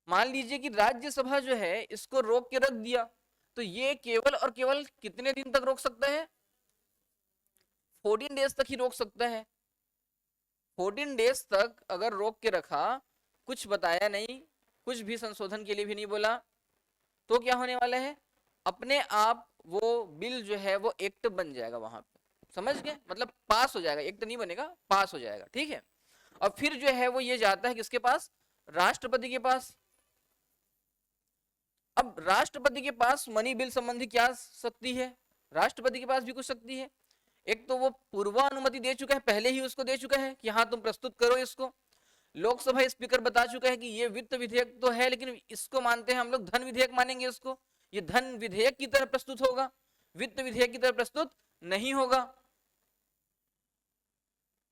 मान लीजिए कि राज्यसभा जो है इसको रोक के रख दिया, तो ये केवल और केवल कितने दिन तक रोक सकता है, 14 डेज तक ही रोक सकता है। 14 डेज तक अगर रोक के रखा, कुछ बताया नहीं, कुछ भी संशोधन के लिए भी नहीं बोला, तो क्या होने वाला है, अपने आप वो बिल जो है वो एक्ट बन जाएगा वहां पे, समझ गए, मतलब पास हो जाएगा, एक्ट नहीं बनेगा, पास हो जाएगा, ठीक है। और फिर जो है वो ये जाता है किसके पास, राष्ट्रपति के पास। अब राष्ट्रपति के पास मनी बिल संबंधी क्या शक्ति है, राष्ट्रपति के पास भी कुछ शक्ति है। एक तो वो पूर्वानुमति दे चुका है, पहले ही उसको दे चुका है कि हाँ तुम प्रस्तुत करो इसको। लोकसभा स्पीकर बता चुका है कि ये वित्त विधेयक तो है, लेकिन इसको मानते हैं हम लोग धन विधेयक मानेंगे इसको, ये धन विधेयक की तरह प्रस्तुत होगा, वित्त विधेयक की तरह प्रस्तुत नहीं होगा।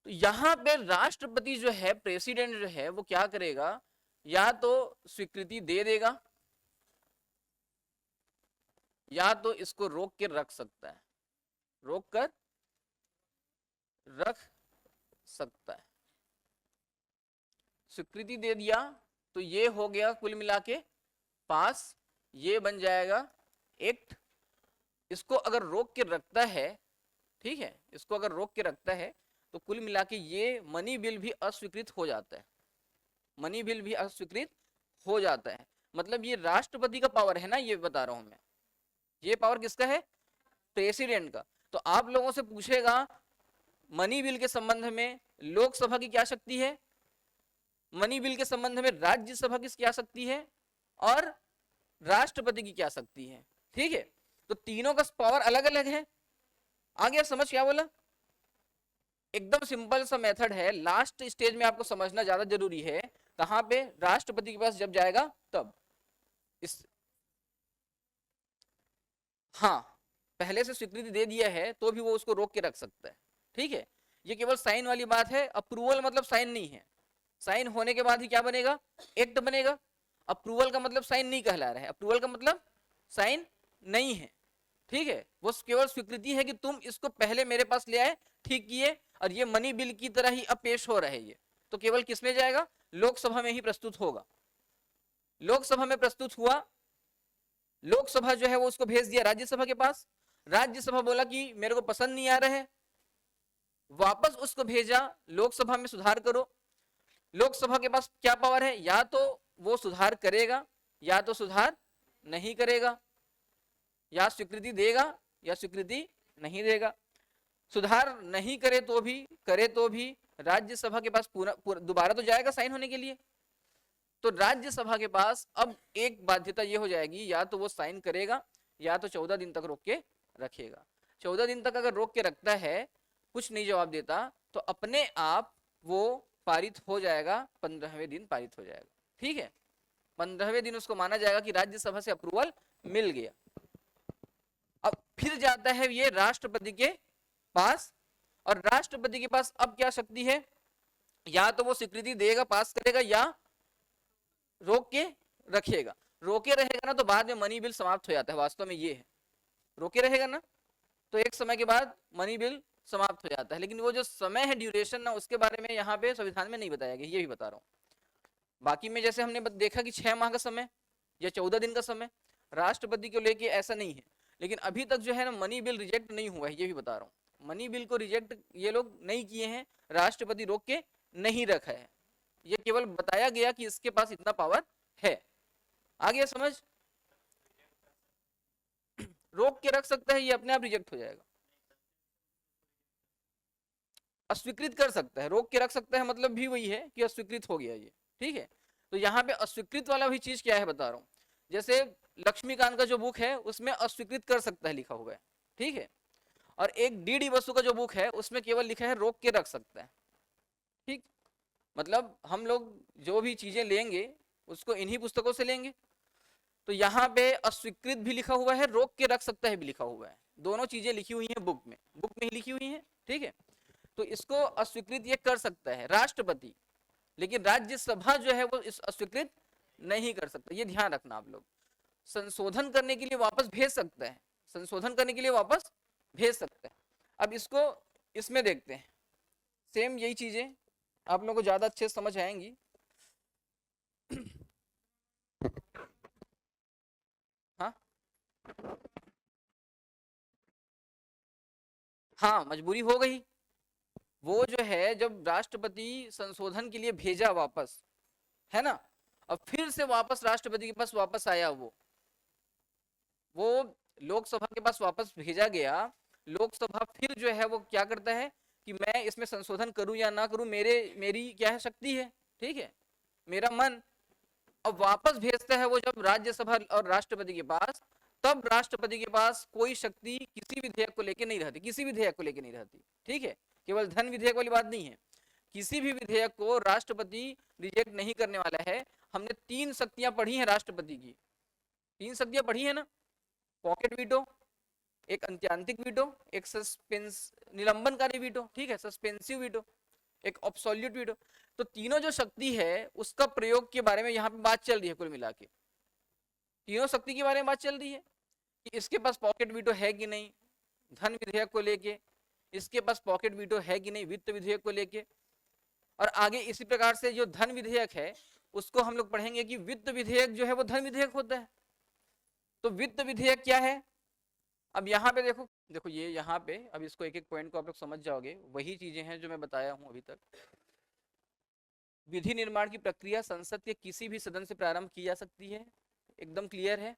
तो यहां पे राष्ट्रपति जो है, प्रेसिडेंट जो है वो क्या करेगा, या तो स्वीकृति दे देगा, या तो इसको रोक के रख सकता है, रोक कर रख सकता है। स्वीकृति दे दिया तो ये हो गया कुल मिला के पास, ये बन जाएगा एक्ट। इसको अगर रोक के रखता है, ठीक है, इसको अगर रोक के रखता है तो कुल मिला के ये मनी बिल भी अस्वीकृत हो जाता है, मनी बिल भी अस्वीकृत हो जाता है। मतलब ये राष्ट्रपति का पावर है ना, ये बता रहा हूं मैं, ये पावर किसका है, प्रेसिडेंट का। तो आप लोगों से पूछेगा मनी बिल के संबंध में लोकसभा की क्या शक्ति है, मनी बिल के संबंध में राज्यसभा की क्या शक्ति है, और राष्ट्रपति की क्या शक्ति है, ठीक है। तो तीनों का पावर अलग अलग है। आ गया समझ क्या बोला, एकदम सिंपल सा मेथड है, लास्ट स्टेज में आपको समझना ज्यादा जरूरी है, कहां पे, राष्ट्रपति के पास जब जाएगा तब। इस हाँ, पहले से स्वीकृति दे दिया है तो भी वो उसको रोक के रख सकता है, ठीक है। ये केवल साइन वाली बात है, अप्रूवल मतलब साइन नहीं है, साइन होने के बाद ही क्या बनेगा, एक्ट बनेगा। अप्रूवल का मतलब साइन नहीं कहला रहा है, अप्रूवल का मतलब साइन नहीं है, ठीक है। वो केवल स्वीकृति है कि तुम इसको पहले मेरे पास ले आए, ठीक किए, और ये मनी बिल की तरह ही अब पेश हो रहा है, ये तो केवल किस में जाएगा, लोकसभा में ही प्रस्तुत होगा। लोकसभा में प्रस्तुत हुआ, लोकसभा जो है वो उसको भेज दिया राज्यसभा के पास, राज्यसभा बोला कि मेरे को पसंद नहीं आ रहा है, वापस उसको भेजा लोकसभा में, सुधार करो। लोकसभा के पास क्या पावर है, या तो वो सुधार करेगा या तो सुधार नहीं करेगा, या स्वीकृति देगा या स्वीकृति नहीं देगा। सुधार नहीं करे तो भी, करे तो भी राज्यसभा के पास पूरा दोबारा तो जाएगा साइन होने के लिए। तो राज्यसभा के पास अब एक बाध्यता ये हो जाएगी, या तो वो साइन करेगा या तो 14 दिन तक रोक के रखेगा। 14 दिन तक अगर रोक के रखता है, कुछ नहीं जवाब देता, तो अपने आप वो पारित हो जाएगा, 15वें दिन पारित हो जाएगा, ठीक है। 15वें दिन उसको माना जाएगा कि राज्यसभा से अप्रूवल मिल गया। अब फिर जाता है ये राष्ट्रपति के पास, और राष्ट्रपति के पास अब क्या शक्ति है, या तो वो स्वीकृति देगा, पास करेगा, या रोक के रखेगा। रोके रहेगा ना तो बाद में मनी बिल समाप्त हो जाता है, वास्तव में ये है, रोके रहेगा ना तो एक समय के बाद मनी बिल समाप्त हो जाता है। लेकिन वो जो समय है, ड्यूरेशन ना, उसके बारे में यहाँ पे संविधान में नहीं बताया गया, ये भी बता रहा हूँ। बाकी में जैसे हमने देखा कि 6 माह का समय या 14 दिन का समय, राष्ट्रपति को लेके ऐसा नहीं है। लेकिन अभी तक जो है ना मनी बिल रिजेक्ट नहीं हुआ है, ये भी बता रहा हूँ। मनी बिल को रिजेक्ट ये लोग नहीं किए हैं, राष्ट्रपति रोक के नहीं रखा है, ये केवल बताया गया कि इसके पास इतना पावर है। आ गया समझ, रोक के रख सकता है, ये अपने आप रिजेक्ट हो जाएगा। अस्वीकृत कर सकता है, रोक के रख सकता है मतलब भी वही है कि अस्वीकृत हो गया ये, ठीक है। तो यहाँ पे अस्वीकृत वाला भी चीज क्या है बता रहा हूँ। जैसे लक्ष्मीकांत का जो बुक है उसमें अस्वीकृत कर सकता है लिखा हुआ है, ठीक है। और एक डी बसु का जो बुक है उसमें केवल लिखा है रोक के रख सकता है, ठीक। मतलब हम लोग जो भी चीजें लेंगे उसको इन्हीं पुस्तकों से लेंगे। तो यहाँ पे अस्वीकृत भी लिखा हुआ है, रोक के रख सकता है भी लिखा हुआ है, दोनों चीजें लिखी हुई हैं बुक में ही लिखी हुई हैं, ठीक है। तो इसको अस्वीकृत ये कर सकता है राष्ट्रपति, लेकिन राज्यसभा जो है वो इस अस्वीकृत नहीं कर सकता, ये ध्यान रखना आप लोग। संशोधन करने के लिए वापस भेज सकता है, संशोधन करने के लिए वापस भेज सकता है। अब इसको इसमें देखते हैं, सेम यही चीजें आप लोगों को ज्यादा अच्छे समझ आएंगी। हाँ हाँ, मजबूरी हो गई, वो जो है जब राष्ट्रपति संशोधन के लिए भेजा वापस, है ना, अब फिर से वापस राष्ट्रपति के पास वापस आया, वो लोकसभा के पास वापस भेजा गया। लोकसभा फिर जो है वो क्या करता है कि मैं इसमें संशोधन करूं या ना करूं, मेरी क्या है, शक्ति है, ठीक है, मेरा मन। अब वापस भेजता है वो जब राज्यसभा और राष्ट्रपति के पास, तब राष्ट्रपति के पास कोई शक्ति किसी विधेयक को लेकर नहीं रहती, किसी विधेयक को लेकर नहीं रहती, ठीक है। केवल धन विधेयक वाली बात नहीं है, किसी भी विधेयक को राष्ट्रपति रिजेक्ट नहीं करने वाला है। हमने 3 शक्तियां पढ़ी हैं राष्ट्रपति की, 3 शक्तियां पढ़ी है ना, पॉकेट वीटो, एक अंत्यांतिक वीटो, एक सस्पेंस निलंबनकारी वीटो, ठीक है, सस्पेंसिव वीटो, एक ऑब्सोल्यूट वीटो। तो तीनों जो शक्ति है उसका प्रयोग के बारे में यहाँ पे बात चल रही है। कुल मिला के तीनों शक्ति के बारे में बात चल रही है कि इसके पास पॉकेट वीटो है कि नहीं धन विधेयक को लेके, इसके पास पॉकेट वीटो है कि नहीं वित्त विधेयक को लेके। और आगे इसी प्रकार से जो धन विधेयक है उसको हम लोग पढ़ेंगे कि वित्त विधेयक जो है वो धन विधेयक होता है। तो वित्त विधेयक क्या है, अब यहाँ पे देखो देखो ये यहाँ पे, अब इसको एक एक पॉइंट को आप लोग समझ जाओगे, वही चीजें हैं जो मैं बताया हूँ अभी तक। विधि निर्माण की प्रक्रिया संसद के किसी भी सदन से प्रारंभ की जा सकती है, एकदम क्लियर है।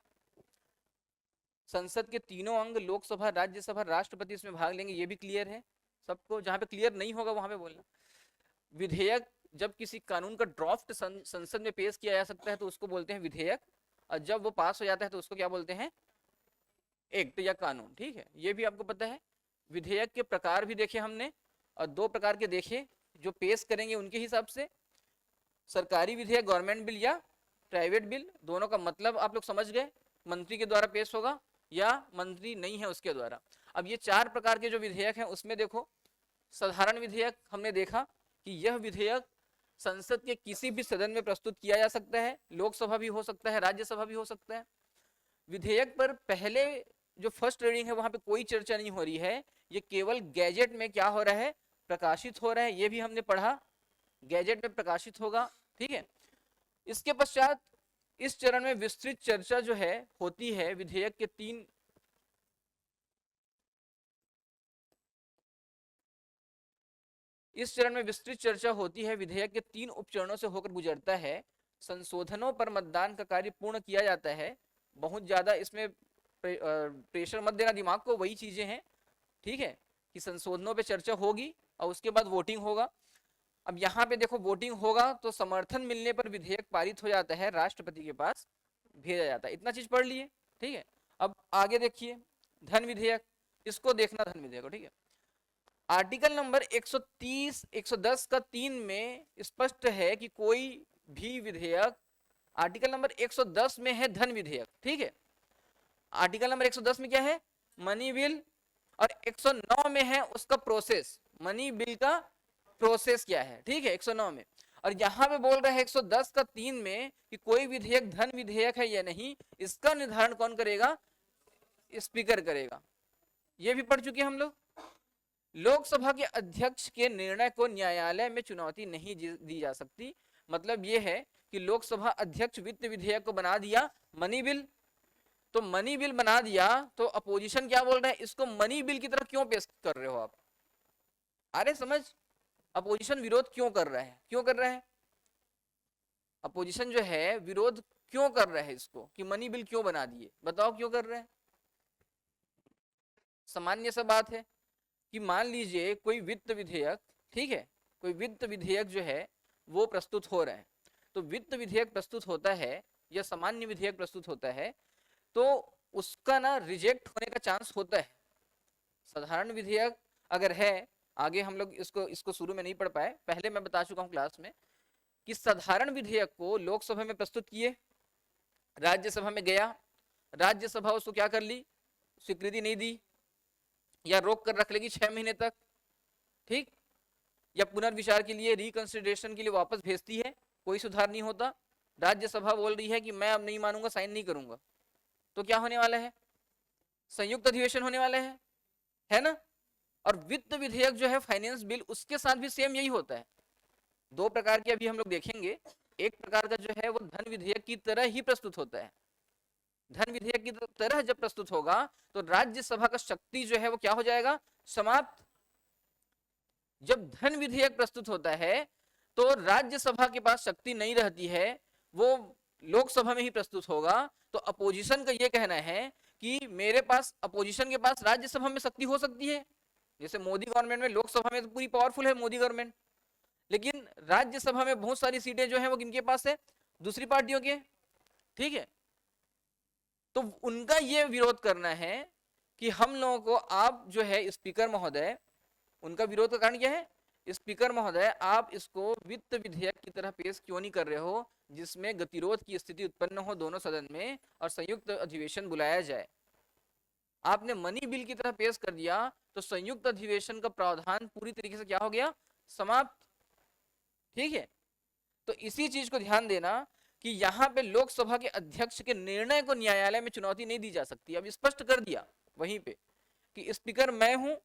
संसद के तीनों अंग लोकसभा, राज्यसभा, राष्ट्रपति इसमें भाग लेंगे, ये भी क्लियर है सबको। जहाँ पे क्लियर नहीं होगा वहां पे बोलना। विधेयक जब किसी कानून का ड्राफ्ट संसद में पेश किया जा सकता है तो उसको बोलते हैं विधेयक, और जब वो पास हो जाता है तो उसको क्या बोलते हैं, एक्ट या कानून, ठीक है, ये भी आपको पता है। विधेयक के प्रकार भी देखे हमने, और 2 प्रकार के देखे जो पेश करेंगे उनके हिसाब से, सरकारी विधेयक गवर्नमेंट बिल या प्राइवेट बिल, दोनों का मतलब आप लोग समझ गए, मंत्री के द्वारा पेश होगा या मंत्री नहीं है उसके द्वारा। अब ये 4 प्रकार के जो विधेयक हैं उसमें देखो, साधारण विधेयक हमने देखा कि यह विधेयक संसद के किसी भी सदन में प्रस्तुत किया जा सकता है, लोकसभा भी हो सकता है, राज्यसभा भी हो सकता है। विधेयक पर पहले जो फर्स्ट रीडिंग है वहां पे कोई चर्चा नहीं हो रही है, ये केवल गैजेट में क्या हो रहा है, प्रकाशित हो रहा है, ये भी हमने पढ़ा, गैजेट में प्रकाशित होगा, ठीक है। इसके पश्चात इस चरण में विस्तृत चर्चा जो है होती है विधेयक के 3 इस चरण में विस्तृत चर्चा होती है, विधेयक के 3 उपचरणों से होकर गुजरता है। संशोधनों पर मतदान का कार्य पूर्ण किया जाता है। बहुत ज्यादा इसमें प्रेशर मत देना दिमाग को, वही चीजें हैं, ठीक है, कि संशोधनों पे चर्चा होगी और उसके बाद वोटिंग होगा। अब यहाँ पे देखो वोटिंग होगा तो समर्थन मिलने पर विधेयक पारित हो जाता है, राष्ट्रपति के पास भेजा जाता है। इतना चीज पढ़ लिए, ठीक है। अब आगे देखिए धन विधेयक, इसको देखना धन विधेयक, ठीक है। आर्टिकल नंबर 130 110 का 3 में स्पष्ट है कि कोई भी विधेयक, आर्टिकल नंबर 110 में है धन विधेयक, ठीक है। आर्टिकल नंबर 110 में क्या है, मनी बिल, और 109 में है उसका प्रोसेस, मनी बिल का प्रोसेस क्या है, ठीक है, 109 में। और यहाँ पे बोल रहा है 110 का 3 में कि कोई विधेयक धन विधेयक है या नहीं, इसका निर्धारण कौन करेगा, स्पीकर करेगा। ये भी पढ़ चुके हम लोग। लोकसभा के अध्यक्ष के निर्णय को न्यायालय में चुनौती नहीं दी जा सकती। मतलब ये है कि लोकसभा अध्यक्ष वित्त विधेयक को बना दिया मनी बिल, तो मनी बिल बना दिया तो अपोजिशन क्या बोल रहा है, इसको मनी बिल की तरह क्यों पेश कर रहे हो आप, अरे समझ, अपोजिशन विरोध क्यों कर रहा है, क्यों कर रहा है, अपोजिशन जो है विरोध क्यों कर रहा है इसको, कि मनी बिल क्यों बना दिए, बताओ क्यों कर रहे हैं। सामान्य सा बात है कि मान लीजिए कोई वित्त विधेयक, ठीक है, कोई वित्त विधेयक जो है वो प्रस्तुत हो रहा है, तो वित्त विधेयक प्रस्तुत होता है या सामान्य विधेयक प्रस्तुत होता है तो उसका ना रिजेक्ट होने का चांस होता है। साधारण विधेयक अगर है, आगे हम लोग इसको शुरू में नहीं पढ़ पाए, पहले मैं बता चुका हूं क्लास में कि साधारण विधेयक को लोकसभा में प्रस्तुत किए, राज्यसभा में गया, राज्यसभा उसको क्या कर ली, स्वीकृति नहीं दी या रोक कर रख लेगी 6 महीने तक, ठीक, या पुनर्विचार के लिए, रिकंसिडरेशन के लिए वापस भेजती है, कोई सुधार नहीं होता, राज्यसभा बोल रही है कि मैं अब नहीं मानूंगा, साइन नहीं करूंगा, तो क्या होने वाला है, संयुक्त अधिवेशन होने वाला है ना। और वित्त विधेयक जो है फाइनेंस बिल, उसके साथ भी सेम यही होता है। 2 प्रकार के अभी हम लोग देखेंगे, एक प्रकार का जो है वो धन विधेयक की तरह ही प्रस्तुत होता है। धन विधेयक की तरह जब प्रस्तुत होगा तो राज्यसभा का शक्ति जो है वो क्या हो जाएगा, समाप्त। जब धन विधेयक प्रस्तुत होता है तो राज्यसभा के पास शक्ति नहीं रहती है, वो लोकसभा में ही प्रस्तुत होगा। तो अपोजिशन का ये कहना है कि मेरे पास, अपोजिशन के पास राज्यसभा में शक्ति हो सकती है, जैसे मोदी गवर्नमेंट में लोकसभा में तो पूरी पावरफुल है मोदी गवर्नमेंट, लेकिन राज्यसभा में बहुत सारी सीटें जो है वो किनके पास है, दूसरी पार्टियों के, ठीक है। तो उनका ये विरोध करना है कि हम लोगों को, आप जो है स्पीकर महोदय, उनका विरोध का कारण क्या है, स्पीकर महोदय आप इसको वित्त विधेयक की तरह पेश क्यों नहीं कर रहे हो, जिसमें गतिरोध की स्थिति उत्पन्न हो दोनों सदन में और संयुक्त अधिवेशन बुलाया जाए। आपने मनी बिल की तरह पेश कर दिया तो संयुक्त अधिवेशन का प्रावधान पूरी तरीके से क्या हो गया, समाप्त, ठीक है। तो इसी चीज को ध्यान देना कि यहाँ पे लोकसभा के अध्यक्ष के निर्णय को न्यायालय में चुनौती नहीं दी जा सकती। अब स्पष्ट कर दिया वहीं पे कि स्पीकर मैं हूं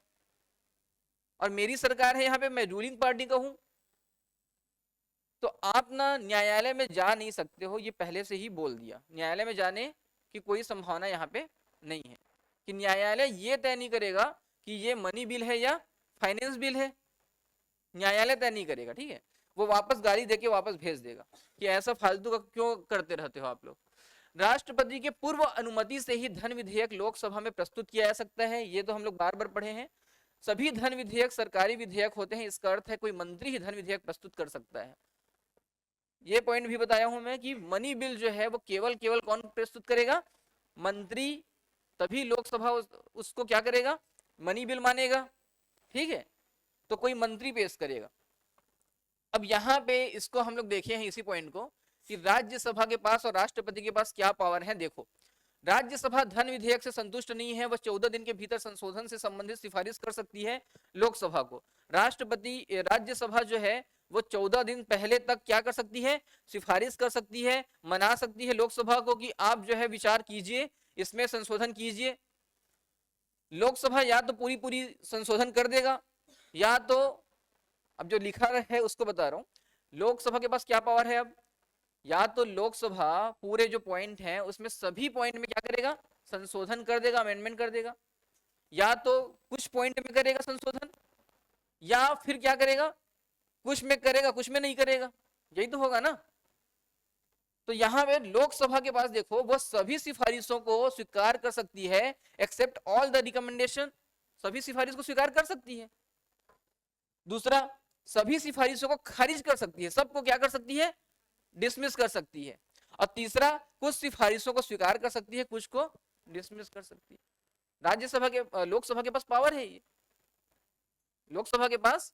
और मेरी सरकार है, यहाँ पे मैं रूलिंग पार्टी का हूं, तो आप ना न्यायालय में जा नहीं सकते हो, ये पहले से ही बोल दिया। न्यायालय में जाने की कोई संभावना यहाँ पे नहीं है, कि न्यायालय ये तय नहीं करेगा कि ये मनी बिल है या फाइनेंस बिल है, न्यायालय तय नहीं करेगा, ठीक है। वो वापस गाड़ी देके वापस भेज देगा कि ऐसा फालतू का क्यों करते रहते हो आप लोग। राष्ट्रपति के पूर्व अनुमति से ही धन विधेयक लोकसभा में प्रस्तुत किया जा सकता है, ये तो हम लोग बार बार पढ़े हैं। सभी धन विधेयक सरकारी विधेयक होते हैं, इसका अर्थ है कोई मंत्री ही धन विधेयक प्रस्तुत कर सकता है। ये पॉइंट भी बताया हूं मैं कि मनी बिल जो है वो केवल कौन प्रस्तुत करेगा, मंत्री, तभी लोकसभा उसको क्या करेगा, मनी बिल मानेगा, ठीक है। तो कोई मंत्री पेश करेगा। अब यहाँ पे इसको हम लोग देखे हैं इसी पॉइंट को कि राज्यसभा के पास और राष्ट्रपति के पास क्या पावर है। देखो, राज्यसभा धन विधेयक से संतुष्ट नहीं है, वह 14 दिन के भीतर संशोधन से संबंधित सिफारिश कर सकती है लोकसभा को। राज्यसभा जो है वो 14 दिन पहले तक क्या कर सकती है, सिफारिश कर सकती है, मना सकती है लोकसभा को कि आप जो है विचार कीजिए, इसमें संशोधन कीजिए। लोकसभा या तो पूरी संशोधन कर देगा, या तो, अब जो लिखा है उसको बता रहा हूं, लोकसभा के पास क्या पावर है अब, या तो लोकसभा पूरे जो पॉइंट हैं उसमें सभी पॉइंट में क्या करेगा, संशोधन कर देगा, अमेंडमेंट कर देगा, या तो कुछ पॉइंट में करेगा संशोधन, या फिर क्या करेगा, कुछ में करेगा कुछ में नहीं करेगा, यही तो होगा ना। तो यहां पे लोकसभा के पास देखो, वह सभी सिफारिशों को स्वीकार कर सकती है, एक्सेप्ट ऑल द रिकमेंडेशन, सभी सिफारिश को स्वीकार कर सकती है। दूसरा, सभी सिफारिशों को खारिज कर सकती है, सबको क्या कर सकती है, डिसमिस कर सकती है। और तीसरा, कुछ सिफारिशों को स्वीकार कर सकती है, कुछ को डिसमिस कर सकती है। राज्यसभा के, लोकसभा के पास पावर है, ये लोकसभा के पास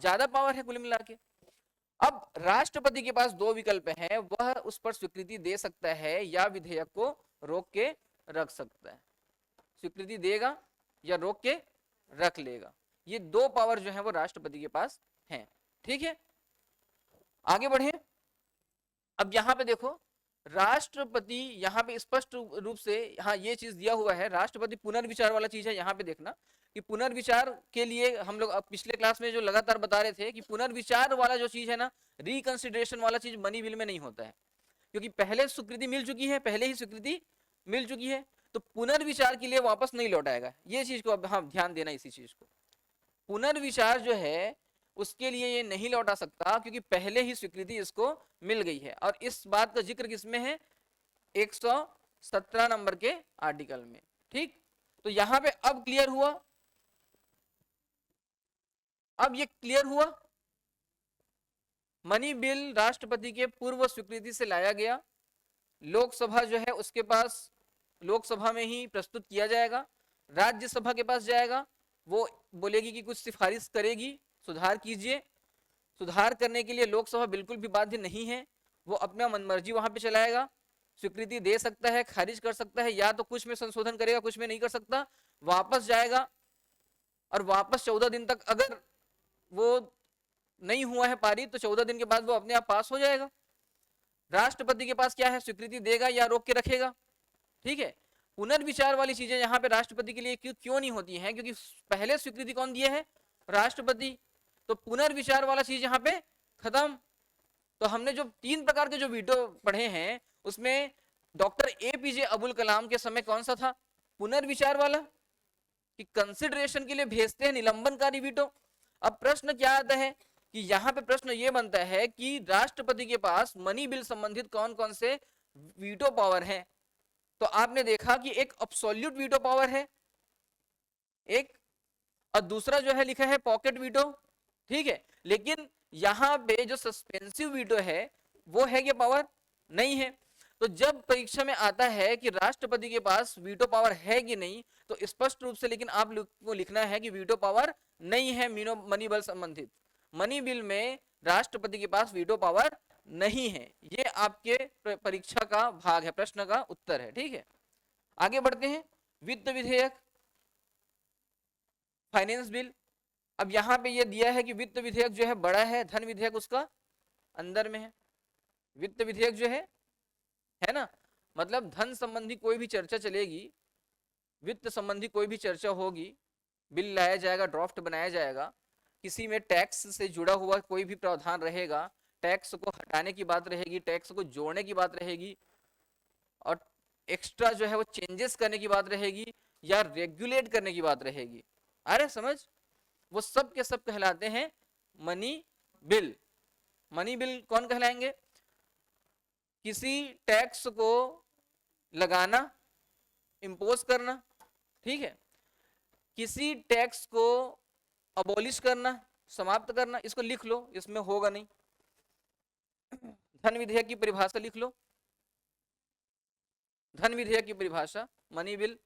ज्यादा पावर है कुल मिला के। अब राष्ट्रपति के पास दो विकल्प हैं, वह उस पर स्वीकृति दे सकता है या विधेयक को रोक के रख सकता है। स्वीकृति देगा या रोक के रख लेगा, ये दो पावर जो है वो राष्ट्रपति के पास हैं, ठीक है। आगे बढ़े। अब यहां पे देखो, राष्ट्रपति यहाँ पे स्पष्ट रूप से हाँ ये चीज दिया हुआ है, राष्ट्रपति पुनर्विचार वाला चीज है। यहाँ पे देखना कि पुनर्विचार के लिए हम लोग अब पिछले क्लास में जो लगातार बता रहे थे कि पुनर्विचार वाला जो चीज है ना, रिकंसिडरेशन वाला चीज मनी बिल में नहीं होता है, क्योंकि पहले स्वीकृति मिल चुकी है, पहले ही स्वीकृति मिल चुकी है, तो पुनर्विचार के लिए वापस नहीं लौटाएगा। ये चीज को अब हाँ ध्यान देना, इसी चीज को, पुनर्विचार जो है उसके लिए ये नहीं लौटा सकता, क्योंकि पहले ही स्वीकृति इसको मिल गई है। और इस बात का जिक्र किसमें है, 117 नंबर के आर्टिकल में, ठीक। तो यहां पे अब क्लियर हुआ, अब ये क्लियर हुआ, मनी बिल राष्ट्रपति के पूर्व स्वीकृति से लाया गया, लोकसभा जो है उसके पास, लोकसभा में ही प्रस्तुत किया जाएगा, राज्यसभा के पास जाएगा, वो बोलेगी कि कुछ सिफारिश करेगी, सुधार कीजिए। सुधार करने के लिए लोकसभा बिल्कुल भी बाध्य नहीं है, वो अपना मनमर्जी वहां पे चलाएगा, स्वीकृति दे सकता है, खारिज कर सकता है, या तो कुछ में संशोधन करेगा, कुछ में नहीं कर सकता, वापस जाएगा, और वापस 14 दिन तक अगर वो नहीं हुआ है पारित तो 14 दिन के बाद वो अपने आप पास हो जाएगा। राष्ट्रपति के पास क्या है, स्वीकृति देगा या रोक के रखेगा, ठीक है। पुनर्विचार वाली चीजें यहाँ पे राष्ट्रपति के लिए क्यों नहीं होती हैं, क्योंकि पहले स्वीकृति कौन दिए है, राष्ट्रपति। तो पुनर्विचार वाला चीज यहाँ पे खत्म। तो हमने जो 3 प्रकार के जो वीटो पढ़े हैं उसमें डॉक्टर APJ अब्दुल कलाम के समय कौन सा था, पुनर्विचार वाला, कि कंसिडरेशन के लिए भेजते हैं निलंबनकारी वीटो। अब प्रश्न क्या आता है कि यहाँ पे प्रश्न ये बनता है कि राष्ट्रपति के पास मनी बिल संबंधित कौन कौन से वीटो पावर है। तो आपने देखा कि एक अब्सोल्यूट वीटो पावर है एक, और दूसरा जो है लिखा है पॉकेट वीटो, ठीक है। लेकिन यहाँ पे जो सस्पेंसिव वीटो है वो है कि पावर नहीं है। तो जब परीक्षा में आता है कि राष्ट्रपति के पास वीटो पावर है कि नहीं, तो स्पष्ट रूप से लेकिन आप को लिखना है कि वीटो पावर नहीं है मनी बिल संबंधित। मनी बिल में राष्ट्रपति के पास वीटो पावर नहीं है। ये आपके परीक्षा का भाग है, प्रश्न का उत्तर है, ठीक है। आगे बढ़ते हैं। वित्त विधेयक, फाइनेंस बिल। अब यहां पे ये दिया है कि वित्त विधेयक जो है बड़ा है, धन विधेयक उसका अंदर में है। वित्त विधेयक जो है ना, मतलब धन संबंधी कोई भी चर्चा चलेगी, वित्त संबंधी कोई भी चर्चा होगी, बिल लाया जाएगा, ड्राफ्ट बनाया जाएगा, किसी में टैक्स से जुड़ा हुआ कोई भी प्रावधान रहेगा, टैक्स को हटाने की बात रहेगी, टैक्स को जोड़ने की बात रहेगी, और एक्स्ट्रा जो है वो चेंजेस करने की बात रहेगी, या रेगुलेट करने की बात रहेगी। अरे समझ, वो सब के सब कहलाते हैं मनी बिल। मनी बिल कौन कहलाएंगे? किसी टैक्स को लगाना, इंपोज करना, ठीक है, किसी टैक्स को अबॉलिश करना, समाप्त करना। इसको लिख लो, इसमें होगा नहीं। धन विधेयक की परिभाषा लिख लो। धन विधेयक की परिभाषा, मनी बिल,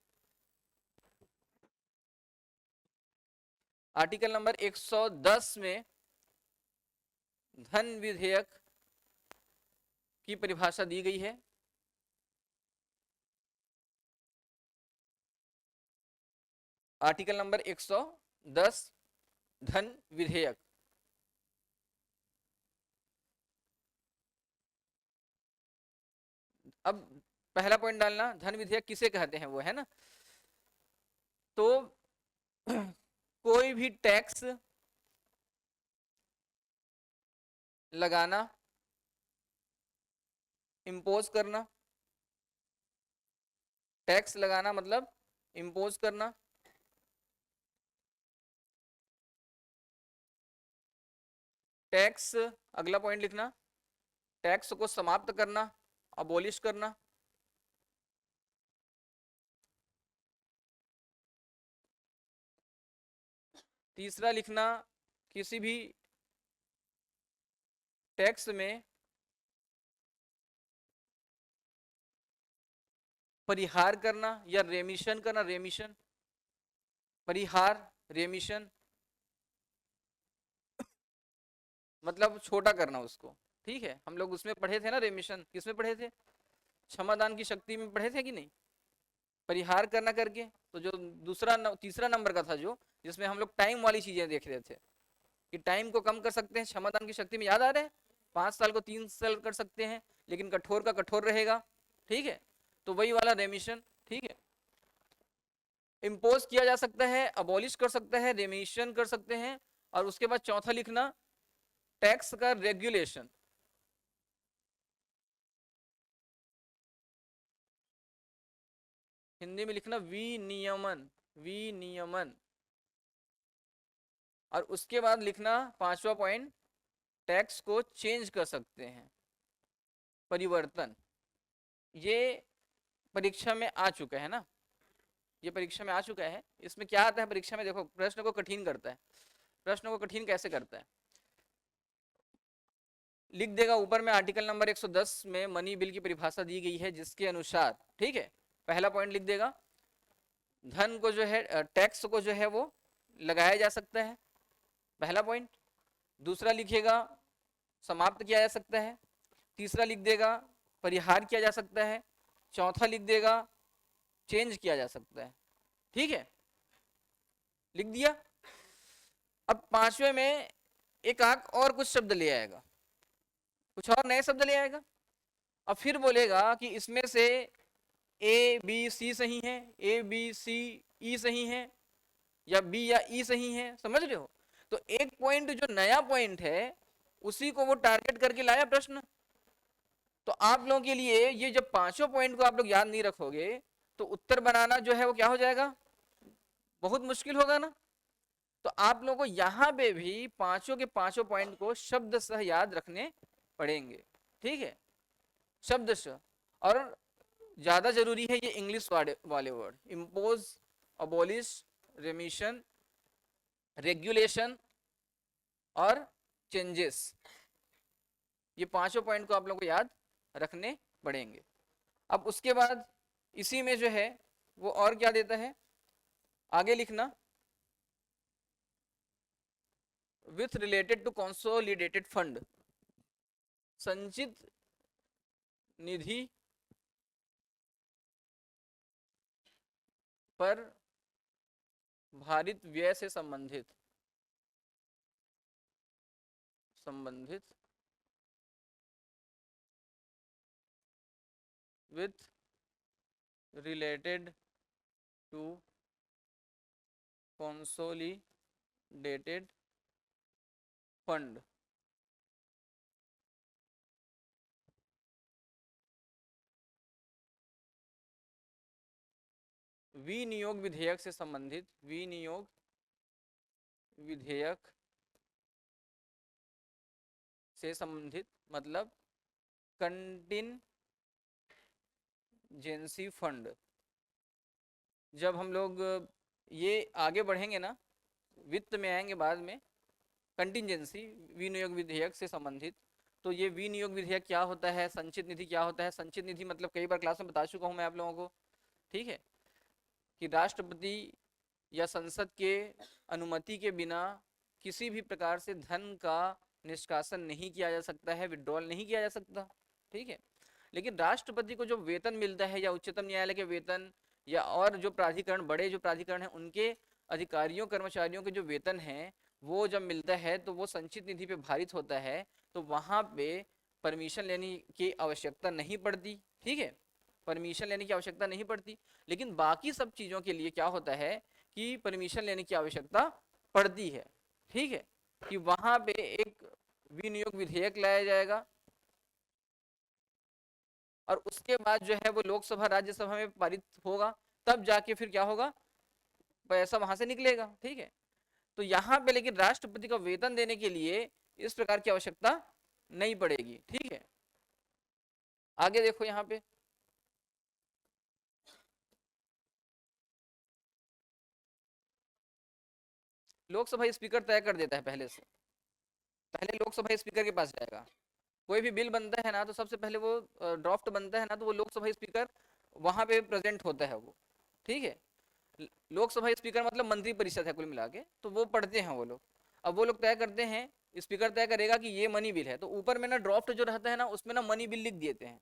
आर्टिकल नंबर 110 में धन विधेयक की परिभाषा दी गई है। आर्टिकल नंबर 110 धन विधेयक। अब पहला पॉइंट डालना, धन विधेयक किसे कहते हैं वो, है ना। तो कोई भी टैक्स लगाना, इंपोज करना, टैक्स लगाना मतलब इंपोज करना, टैक्स, अगला पॉइंट लिखना, टैक्स को समाप्त करना, अबॉलिश करना, तीसरा लिखना, किसी भी टैक्स में परिहार करना या रेमिशन करना, रेमिशन, परिहार, रेमिशन मतलब छोटा करना उसको, ठीक है। हम लोग उसमें पढ़े थे ना, रेमिशन किसमें पढ़े थे? क्षमादान की शक्ति में पढ़े थे कि नहीं? परिहार करना करके। तो जो तीसरा नंबर का था, जो जिसमें हम लोग टाइम वाली चीजें देख रहे थे कि टाइम को कम कर सकते हैं, क्षमादान की शक्ति में याद आ रहा है, 5 साल को 3 साल कर सकते हैं, लेकिन कठोर का कठोर रहेगा, ठीक है। तो वही वाला रेमिशन, ठीक है। इम्पोज किया जा सकता है, अबॉलिश कर सकता है, रेमिशन कर सकते हैं। और उसके बाद चौथा लिखना, टैक्स का रेगुलेशन, हिंदी में लिखना विनियमन, विनियमन। और उसके बाद लिखना पांचवा पॉइंट, टैक्स को चेंज कर सकते हैं, परिवर्तन। ये परीक्षा में आ चुका है ना, ये परीक्षा में आ चुका है। इसमें क्या आता है परीक्षा में, देखो प्रश्न को कठिन करता है। प्रश्न को कठिन कैसे करता है? लिख देगा ऊपर में, आर्टिकल नंबर 110 में मनी बिल की परिभाषा दी गई है, जिसके अनुसार, ठीक है, पहला पॉइंट लिख देगा, धन को जो है, टैक्स को जो है वो लगाया जा सकता है, पहला पॉइंट। दूसरा लिखेगा समाप्त किया जा सकता है। तीसरा लिख देगा परिहार किया जा सकता है। चौथा लिख देगा चेंज किया जा सकता है, ठीक है, लिख दिया। अब पांचवे में एक आंख और कुछ शब्द ले आएगा, कुछ और नए शब्द ले आएगा। अब फिर बोलेगा कि इसमें से ए बी सी सही है, ए बी सी ई सही है, या बी या ई सही है, समझ रहे हो। तो एक पॉइंट जो नया पॉइंट है उसी को वो टारगेट करके लाया प्रश्न। तो आप लोगों के लिए ये जब पांचों पॉइंट को आप लोग याद नहीं रखोगे तो उत्तर बनाना जो है वो क्या हो जाएगा, बहुत मुश्किल होगा ना। तो आप लोगों को यहाँ पे भी पांचों के पांचों पॉइंट को शब्द सह याद रखने पड़ेंगे, ठीक है, शब्द सह। और ज्यादा जरूरी है ये इंग्लिश वाले वर्ड, इम्पोज, अबोलिश, रेमिशन, रेगुलेशन और चेंजेस, ये पांचों पॉइंट को आप लोगों को याद रखने पड़ेंगे। अब उसके बाद इसी में जो है वो और क्या देता है, आगे लिखना, with related to consolidated fund, संचित निधि पर भारित व्यय से संबंधित with related to consolidated fund, विनियोग विधेयक से संबंधित, विनियोग विधेयक से संबंधित मतलब कंटिनजेंसी फंड। जब हम लोग ये आगे बढ़ेंगे ना, वित्त में आएंगे बाद में, कंटिनजेंसी विनियोग विधेयक से संबंधित, तो ये विनियोग विधेयक क्या होता है, संचित निधि क्या होता है। संचित निधि मतलब कई बार क्लास में बता चुका हूं मैं आप लोगों को, ठीक है, कि राष्ट्रपति या संसद के अनुमति के बिना किसी भी प्रकार से धन का निष्कासन नहीं किया जा सकता है, विड्रॉल नहीं किया जा सकता, ठीक है। लेकिन राष्ट्रपति को जो वेतन मिलता है या उच्चतम न्यायालय के वेतन या और जो प्राधिकरण, बड़े जो प्राधिकरण हैं उनके अधिकारियों कर्मचारियों के जो वेतन है वो जब मिलता है तो वो संचित निधि पे भारित होता है, तो वहां पे परमिशन लेने की आवश्यकता नहीं पड़ती, ठीक है, परमिशन लेने की आवश्यकता नहीं पड़ती। लेकिन बाकी सब चीजों के लिए क्या होता है कि परमिशन लेने की आवश्यकता पड़ती है, ठीक है, कि वहां पे एक विनियोग विधेयक लाया जाएगा और उसके बाद जो है वो लोकसभा राज्यसभा में पारित होगा, तब जाके फिर क्या होगा, पैसा वहां से निकलेगा, ठीक है। तो यहाँ पे लेकिन राष्ट्रपति का वेतन देने के लिए इस प्रकार की आवश्यकता नहीं पड़ेगी, ठीक है। आगे देखो यहाँ पे, लोकसभा स्पीकर तय कर देता है पहले से, पहले लोकसभा स्पीकर के पास जाएगा। कोई भी बिल बनता है ना तो सबसे पहले वो ड्राफ्ट बनता है ना तो वो लोकसभा स्पीकर वहां पे प्रेजेंट होता है वो, ठीक है। लोकसभा स्पीकर मतलब मंत्री परिषद है कुल मिला के, तो वो पढ़ते हैं वो लोग। अब वो लोग तय करते हैं, स्पीकर तय करेगा कि ये मनी बिल है, तो ऊपर में ना ड्राफ्ट जो रहता है ना उसमें ना मनी बिल लिख देते हैं,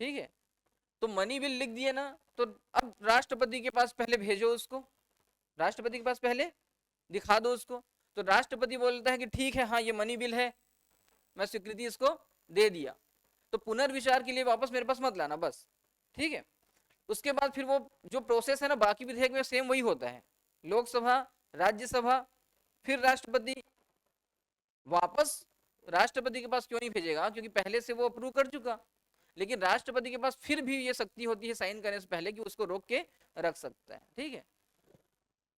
ठीक है। तो मनी बिल लिख दिए ना, तो अब राष्ट्रपति के पास पहले भेजो उसको, राष्ट्रपति के पास पहले दिखा दो उसको। तो राष्ट्रपति बोलता है कि ठीक है, हाँ ये मनी बिल है, मैं स्वीकृति इसको दे दिया, तो पुनर्विचार के लिए वापस मेरे पास मत लाना बस, ठीक है। उसके बाद फिर वो जो प्रोसेस है ना बाकी विधेयक में सेम वही होता है, लोकसभा, राज्यसभा, फिर राष्ट्रपति। वापस राष्ट्रपति के पास क्यों नहीं भेजेगा, क्योंकि पहले से वो अप्रूव कर चुका। लेकिन राष्ट्रपति के पास फिर भी ये शक्ति होती है साइन करने से पहले कि उसको रोक के रख सकता है, ठीक है।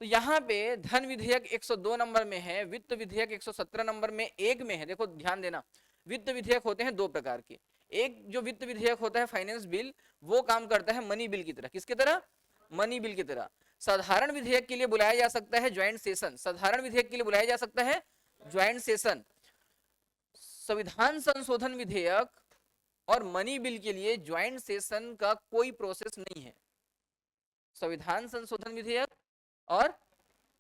तो यहाँ पे धन विधेयक 102 नंबर में है, वित्त विधेयक 117 नंबर में एक में है। देखो ध्यान देना, वित्त विधेयक होते हैं दो प्रकार के। एक जो वित्त विधेयक होता है फाइनेंस बिल, वो काम करता है मनी बिल की तरह। किसकी तरह? मनी बिल की तरह। साधारण विधेयक के लिए बुलाया जा सकता है ज्वाइंट सेशन, साधारण विधेयक के लिए बुलाया जा सकता है ज्वाइंट सेशन। संविधान संशोधन विधेयक और मनी बिल के लिए ज्वाइंट सेशन का कोई प्रोसेस नहीं है। संविधान संशोधन विधेयक और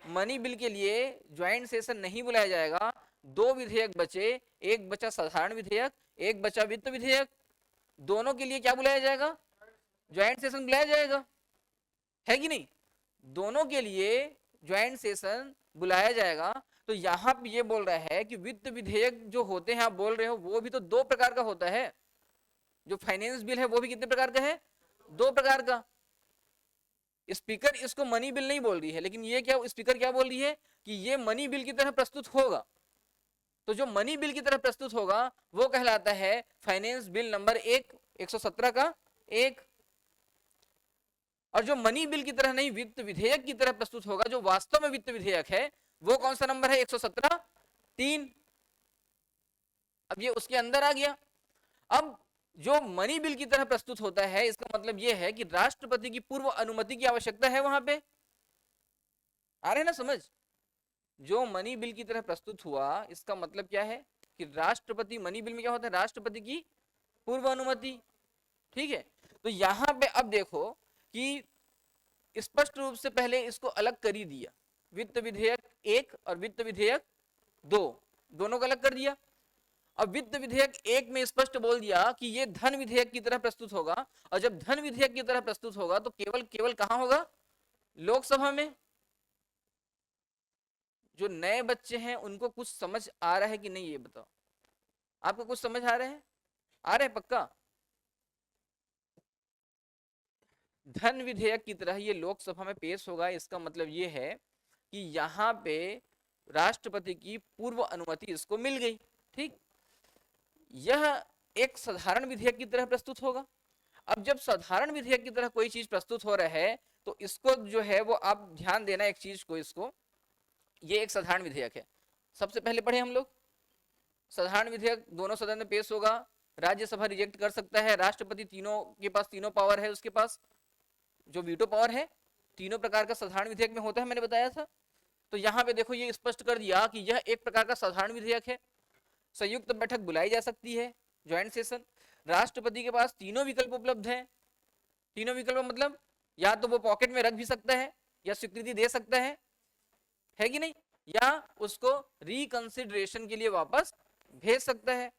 मनी बिल के लिए ज्वाइंट सेशन नहीं बुलाया जाएगा। दो विधेयक बचे, एक बचा साधारण विधेयक, एक बचा वित्त विधेयक। दोनों के लिए क्या बुलाया जाएगा? ज्वाइंट सेशन बुलाया जाएगा, है कि नहीं? दोनों के लिए ज्वाइंट सेशन बुलाया जाएगा। तो यहां पे ये बोल रहा है कि वित्त विधेयक जो होते हैं, आप बोल रहे हो, वो भी तो दो प्रकार का होता है। जो फाइनेंस बिल है वो भी कितने प्रकार का है? दो प्रकार का। स्पीकर इसको मनी बिल नहीं बोल रही है, लेकिन ये क्या स्पीकर क्या बोल रही है कि ये मनी बिल की तरह प्रस्तुत होगा। तो जो मनी बिल की तरह प्रस्तुत होगा वो कहलाता है फाइनेंस बिल नंबर 1, 117 का एक। और जो मनी बिल की तरह नहीं, वित्त विधेयक की तरह प्रस्तुत होगा, जो वास्तव में वित्त विधेयक है, वो कौन सा नंबर है? 117(3). अब ये उसके अंदर आ गया। अब जो मनी बिल की तरह प्रस्तुत होता है, इसका मतलब यह है कि राष्ट्रपति की पूर्व अनुमति की आवश्यकता है वहां पे। आ रहे ना समझ? जो मनी बिल की तरह प्रस्तुत हुआ, इसका मतलब क्या है कि राष्ट्रपति, मनी बिल में क्या होता है? राष्ट्रपति की पूर्व अनुमति। ठीक है, तो यहां पे अब देखो कि स्पष्ट रूप से पहले इसको अलग कर ही दिया, वित्त विधेयक 1 और वित्त विधेयक 2, दोनों को अलग कर दिया। अब वित्त विधेयक 1 में स्पष्ट बोल दिया कि ये धन विधेयक की तरह प्रस्तुत होगा, और जब धन विधेयक की तरह प्रस्तुत होगा तो केवल केवल कहां होगा? लोकसभा में। जो नए बच्चे हैं उनको कुछ समझ आ रहा है कि नहीं, ये बताओ। आपको कुछ समझ आ रहा है? आ रहा है पक्का? धन विधेयक की तरह ये लोकसभा में पेश होगा, इसका मतलब ये है कि यहाँ पे राष्ट्रपति की पूर्व अनुमति इसको मिल गई। ठीक, यह एक साधारण विधेयक की तरह प्रस्तुत होगा। अब जब साधारण विधेयक की तरह कोई चीज प्रस्तुत हो रहा है, तो इसको जो है वो आप ध्यान देना एक चीज को, इसको, ये एक साधारण विधेयक है। सबसे पहले पढ़े हम लोग, साधारण विधेयक दोनों सदन में पेश होगा, राज्यसभा रिजेक्ट कर सकता है, राष्ट्रपति तीनों के पास तीनों पावर है, उसके पास जो वीटो पावर है तीनों प्रकार का साधारण विधेयक में होता है, मैंने बताया था। तो यहाँ पे देखो ये स्पष्ट कर दिया कि यह एक प्रकार का साधारण विधेयक है। संयुक्त बैठक बुलाई जा सकती है, ज्वाइंट सेशन। राष्ट्रपति के पास तीनों विकल्प उपलब्ध हैं। तीनों विकल्प मतलब या तो वो पॉकेट में रख भी सकता है, या स्वीकृति दे सकता है कि नहीं, या उसको रिकंसिडरेशन के लिए वापस भेज सकता है।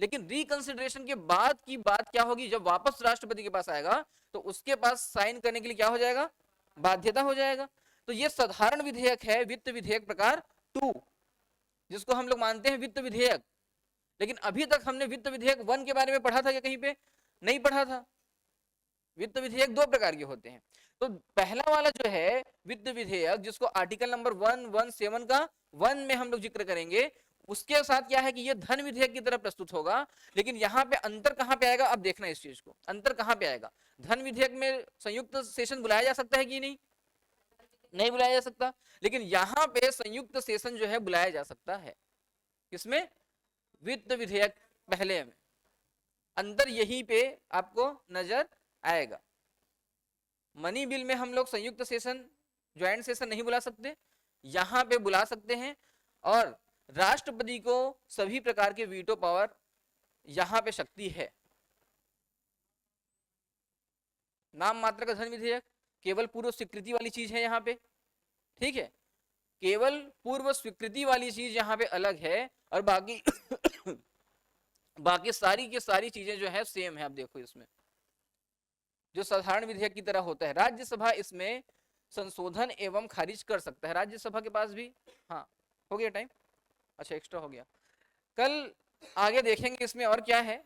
लेकिन रिकंसिडरेशन के बाद की बात क्या होगी? जब वापस राष्ट्रपति के पास आएगा तो उसके पास साइन करने के लिए क्या हो जाएगा? बाध्यता हो जाएगा। तो ये साधारण विधेयक है, वित्त विधेयक प्रकार 2, जिसको हम लोग मानते हैं वित्त विधेयक। लेकिन अभी तक हमने वित्त विधेयक 1 के बारे में पढ़ा था क्या? कहीं पे नहीं पढ़ा था। वित्त विधेयक 2 प्रकार के होते हैं। तो पहला वाला जो है वित्त विधेयक, जिसको आर्टिकल नंबर 117 का 1 में हम लोग जिक्र करेंगे, उसके साथ क्या है कि ये धन विधेयक की तरह प्रस्तुत होगा। लेकिन यहाँ पे अंतर कहाँ पे आएगा? अब देखना इस चीज को, अंतर कहाँ पे आएगा। धन विधेयक में संयुक्त सेशन बुलाया जा सकता है कि नहीं? नहीं बुलाया जा सकता। लेकिन यहाँ पे संयुक्त सेशन जो है बुलाया जा सकता है। किसमें? वित्त विधेयक पहले में। अंतर यहीं पे आपको नजर आएगा। मनी बिल में हम लोग संयुक्त सेशन, ज्वाइंट सेशन नहीं बुला सकते, यहां पे बुला सकते हैं। और राष्ट्रपति को सभी प्रकार के वीटो पावर यहां पे शक्ति है। नाम मात्र का धन विधेयक, केवल पूर्व स्वीकृति वाली चीज है यहाँ पे। ठीक है, केवल पूर्व स्वीकृति वाली चीज यहाँ पे अलग है, और बाकी बाकी सारी की सारी चीजें जो है सेम है। आप देखो इसमें जो साधारण विधेयक की तरह होता है, राज्यसभा इसमें संशोधन एवं खारिज कर सकता है। राज्यसभा के पास भी, हाँ हो गया टाइम, अच्छा एक्स्ट्रा हो गया। कल आगे देखेंगे इसमें और क्या है।